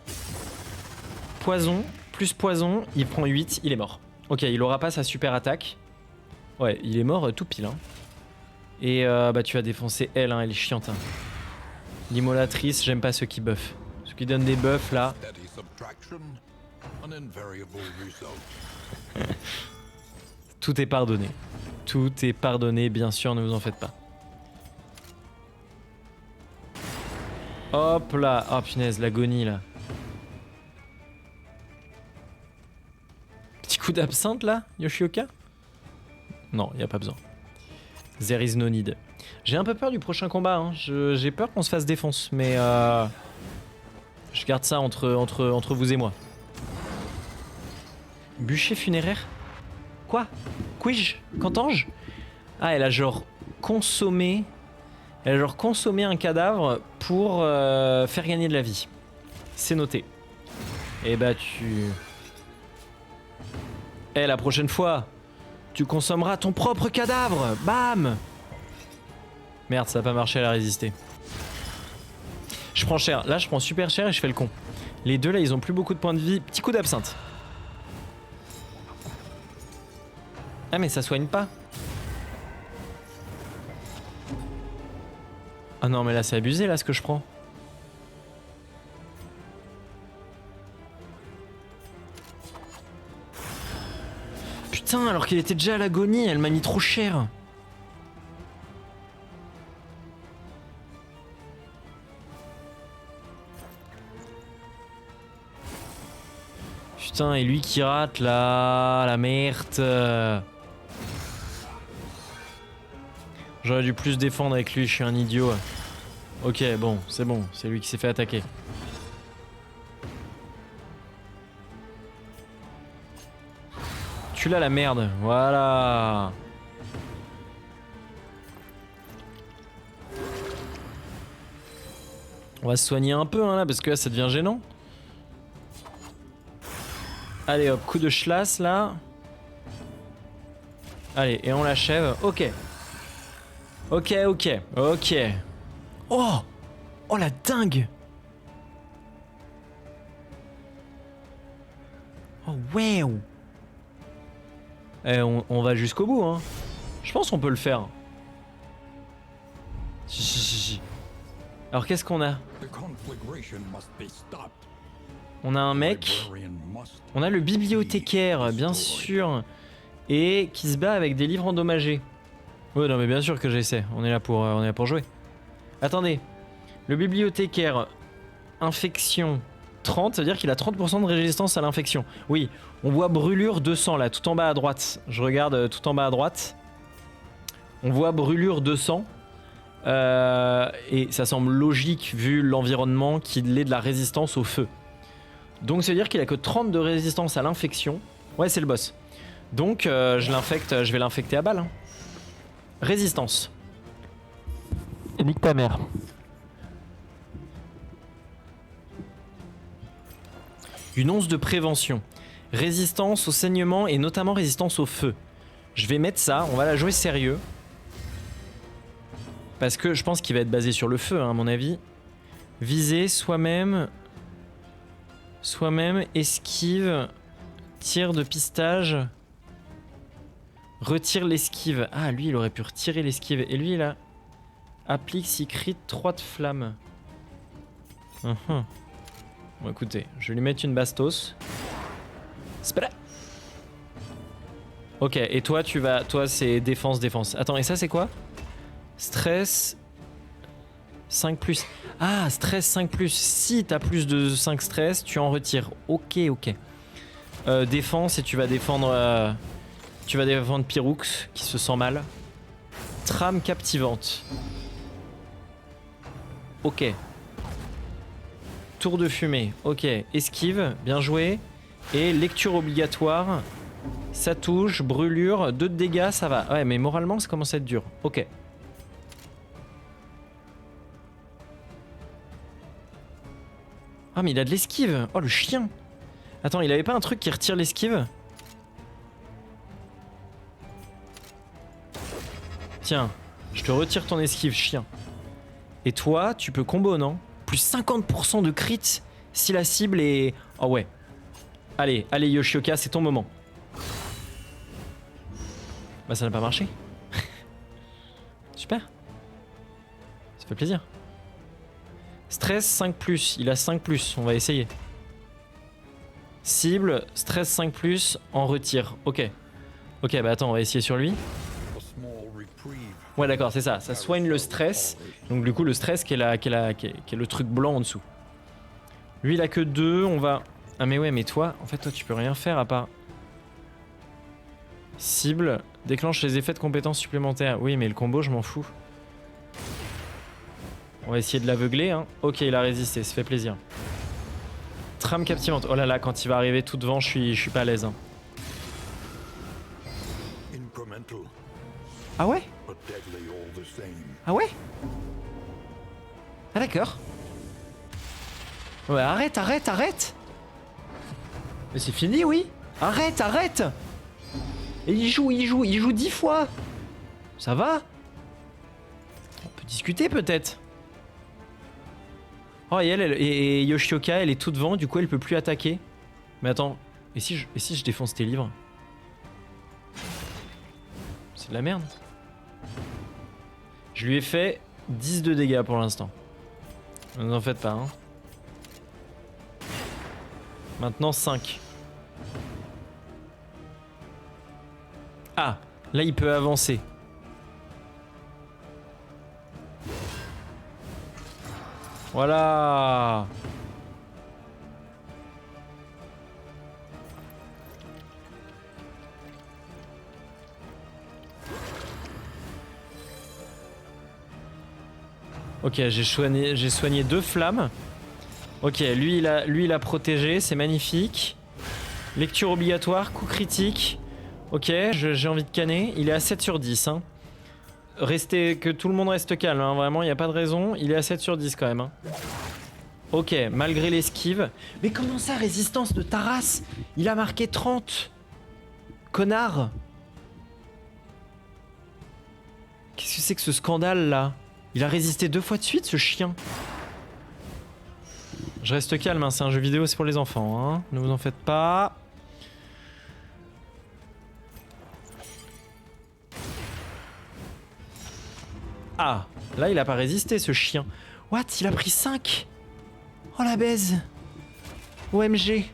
Poison, plus poison, il prend 8, il est mort. Ok, il aura pas sa super attaque. Ouais, il est mort tout pile. Hein. Et bah tu vas défoncer elle, hein, elle est chiante. Hein. L'immolatrice, j'aime pas ceux qui buffent. Ceux qui donnent des buffs là. Tout est pardonné. Tout est pardonné, bien sûr, ne vous en faites pas. Hop là. Oh punaise, l'agonie là. Petit coup d'absinthe là, Yoshioka? Non, y a pas besoin. There is no need. J'ai un peu peur du prochain combat, hein. J'ai peur qu'on se fasse défonce, mais je garde ça entre vous et moi. Bûcher funéraire? Quoi? Quij? Cantange? Ah, elle a genre consommé... Elle a genre consommé un cadavre pour faire gagner de la vie. C'est noté. Et bah tu... Eh, la prochaine fois, tu consommeras ton propre cadavre. Bam! Merde, ça a pas marché, elle a résisté. Je prends cher. Là, je prends super cher et je fais le con. Les deux, là, ils ont plus beaucoup de points de vie. Petit coup d'absinthe. Ah, mais ça soigne pas. Ah non, mais là, c'est abusé, là, ce que je prends. Putain, alors qu'il était déjà à l'agonie, elle m'a mis trop cher. Putain, et lui qui rate là, la merde. J'aurais dû plus défendre avec lui, je suis un idiot. Ok, bon, c'est lui qui s'est fait attaquer. Tu l'as la merde, voilà. On va se soigner un peu hein, là, parce que là ça devient gênant. Allez hop, coup de schlass là. Allez, et on l'achève. Ok. Ok. Oh! Oh la dingue! Oh wow! Eh, on va jusqu'au bout, hein. Je pense qu'on peut le faire. Si. Alors qu'est-ce qu'on a? On a un mec. On a le bibliothécaire, bien sûr. Et qui se bat avec des livres endommagés. Ouais, non mais bien sûr que j'essaie. On est là pour jouer. Attendez. Le bibliothécaire, infection 30, ça veut dire qu'il a 30% de résistance à l'infection. Oui, on voit brûlure 200 là, tout en bas à droite. Je regarde tout en bas à droite. On voit brûlure 200. Et ça semble logique vu l'environnement qu'il ait de la résistance au feu. Donc ça veut dire qu'il a que 30 de résistance à l'infection. Ouais, c'est le boss. Donc je vais l'infecter à balle. Hein. Résistance. Nique ta mère. Une once de prévention. Résistance au saignement et notamment résistance au feu. Je vais mettre ça, on va la jouer sérieux. Parce que je pense qu'il va être basé sur le feu, hein, à mon avis. Viser soi-même. Soi-même, esquive, tir de pistage. Retire l'esquive. Ah, lui, il aurait pu retirer l'esquive. Et lui, là, applique si crit 3 de flamme. Bon, écoutez, je vais lui mettre une bastos. Spera. Ok, et toi, toi, c'est défense. Attends, et ça, c'est quoi? Stress 5+. Ah, stress 5+. Si t'as plus de 5 stress, tu en retires. Ok. Défense, et tu vas défendre Pyroux, qui se sent mal. Trame captivante. Ok. Tour de fumée. Ok. Esquive, bien joué. Et lecture obligatoire. Ça touche, brûlure, 2 de dégâts, ça va. Ouais, mais moralement, ça commence à être dur. Ok. Ah, mais il a de l'esquive. Oh, le chien. Attends, il avait pas un truc qui retire l'esquive? Tiens, je te retire ton esquive, chien. Et toi, tu peux combo, non? Plus 50% de crit si la cible est... Oh ouais. Allez, allez Yoshioka, c'est ton moment. Bah ça n'a pas marché. Super. Ça fait plaisir. Stress 5+, il a 5+, on va essayer. Cible, stress 5+, en retire. Ok. Ok, bah attends, on va essayer sur lui. Ouais d'accord, c'est ça. Ça soigne le stress. Donc du coup, le stress qui est le truc blanc en dessous. Lui, il a que 2, on va... Ah mais ouais, mais toi, en fait, toi, tu peux rien faire à part... Cible, déclenche les effets de compétences supplémentaires. Oui, mais le combo, je m'en fous. On va essayer de l'aveugler, hein. Ok, il a résisté, ça fait plaisir. Trame captivante. Oh là là, quand il va arriver tout devant, je suis pas à l'aise. Hein. Ah ouais? Ah ouais? Ah d'accord. Ouais, arrête, arrête, arrête! Mais c'est fini, oui? Arrête, arrête! Et il joue 10 fois! Ça va? On peut discuter peut-être. Oh, et Yoshioka, elle est tout devant, du coup elle peut plus attaquer. Mais attends, et si je défonce tes livres? C'est de la merde. Je lui ai fait 10 de dégâts pour l'instant. Ne vous en faites pas, hein. Maintenant 5. Ah, là il peut avancer. Voilà. Ok, j'ai soigné 2 flammes. Ok, lui il a protégé, c'est magnifique. Lecture obligatoire, coup critique. Ok, j'ai envie de canner. Il est à 7 sur 10. Hein. Que tout le monde reste calme, hein. Vraiment, il n'y a pas de raison. Il est à 7 sur 10 quand même. Hein. Ok, malgré l'esquive. Mais comment ça, résistance de ta race? Il a marqué 30. Connard. Qu'est-ce que c'est que ce scandale là? Il a résisté 2 fois de suite, ce chien. Je reste calme, hein. C'est un jeu vidéo, c'est pour les enfants. Hein. Ne vous en faites pas. Ah, là il a pas résisté ce chien. What? Il a pris 5. Oh la baise. OMG.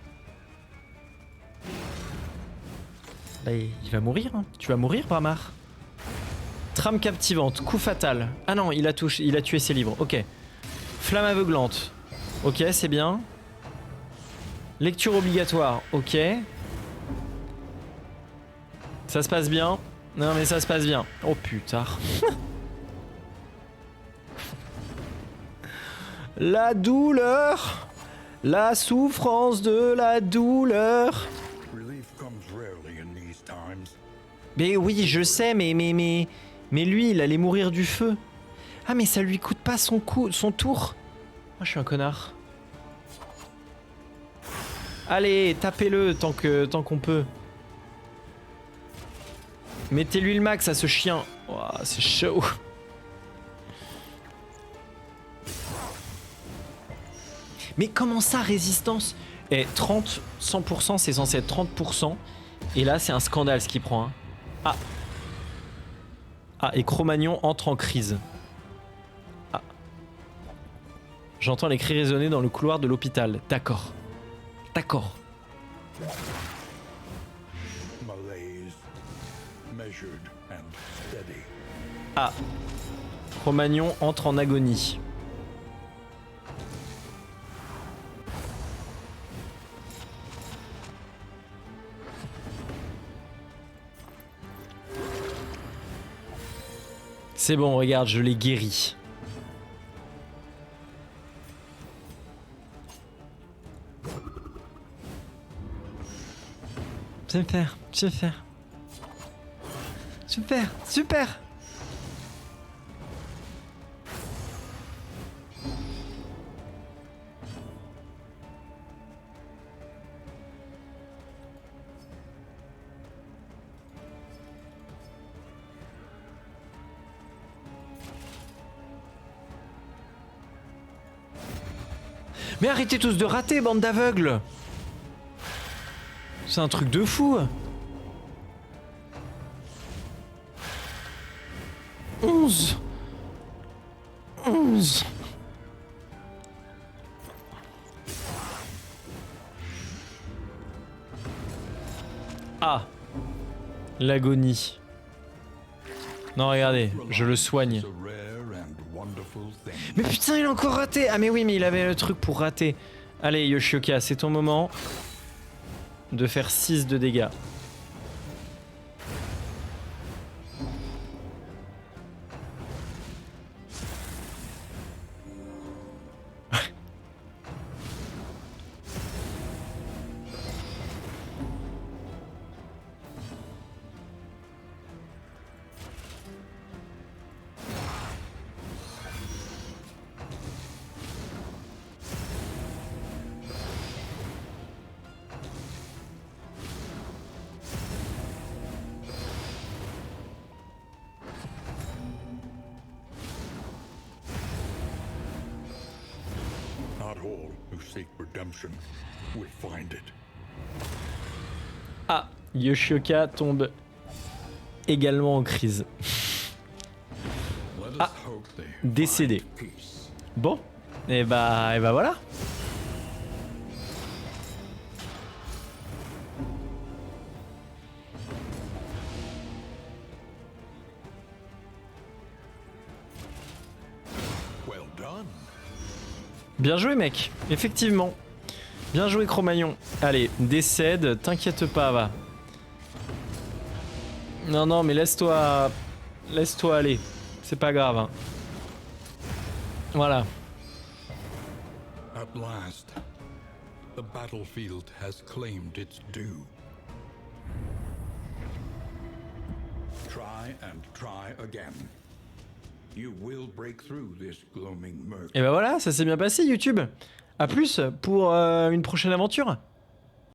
Là il va mourir, hein. Tu vas mourir, Bramar. Trame captivante, coup fatal. Ah non, il a tué ses livres, ok. Flamme aveuglante. Ok, c'est bien. Lecture obligatoire, ok. Ça se passe bien. Non mais ça se passe bien. Oh putain. La douleur, la souffrance de la douleur. Mais oui, je sais, mais lui, il allait mourir du feu. Ah, mais ça lui coûte pas son tour. Moi, je suis un connard. Allez, tapez-le tant qu'on peut. Mettez-lui le max à ce chien. Oh, c'est chaud. Mais comment ça, résistance? Eh, 30, 100%, c'est censé être 30%. Et là, c'est un scandale ce qu'il prend. Hein. Ah. Ah, et Cro-Magnon entre en crise. Ah. J'entends les cris résonner dans le couloir de l'hôpital. D'accord. D'accord. Ah. Cro-Magnon entre en agonie. C'est bon, regarde, je l'ai guéri. Super, super. Super, super. Mais arrêtez tous de rater, bande d'aveugles. C'est un truc de fou. 11. Ah, l'agonie. Non, regardez, je le soigne. Mais putain, il a encore raté. Ah mais oui, mais il avait le truc pour rater. Allez, Yoshioka, c'est ton moment de faire 6 de dégâts. Ah, Yoshioka tombe également en crise. Ah, décédé. Bon, et bah voilà. Bien joué mec, effectivement. Bien joué Cro-Magnon. Allez, décède, t'inquiète pas, va. Non, mais laisse-toi aller. C'est pas grave. Hein. Voilà. At last, the battlefield has claimed its due. Try and try again. You will break through this gloaming murk. Et bah voilà, ça s'est bien passé YouTube. À plus pour une prochaine aventure.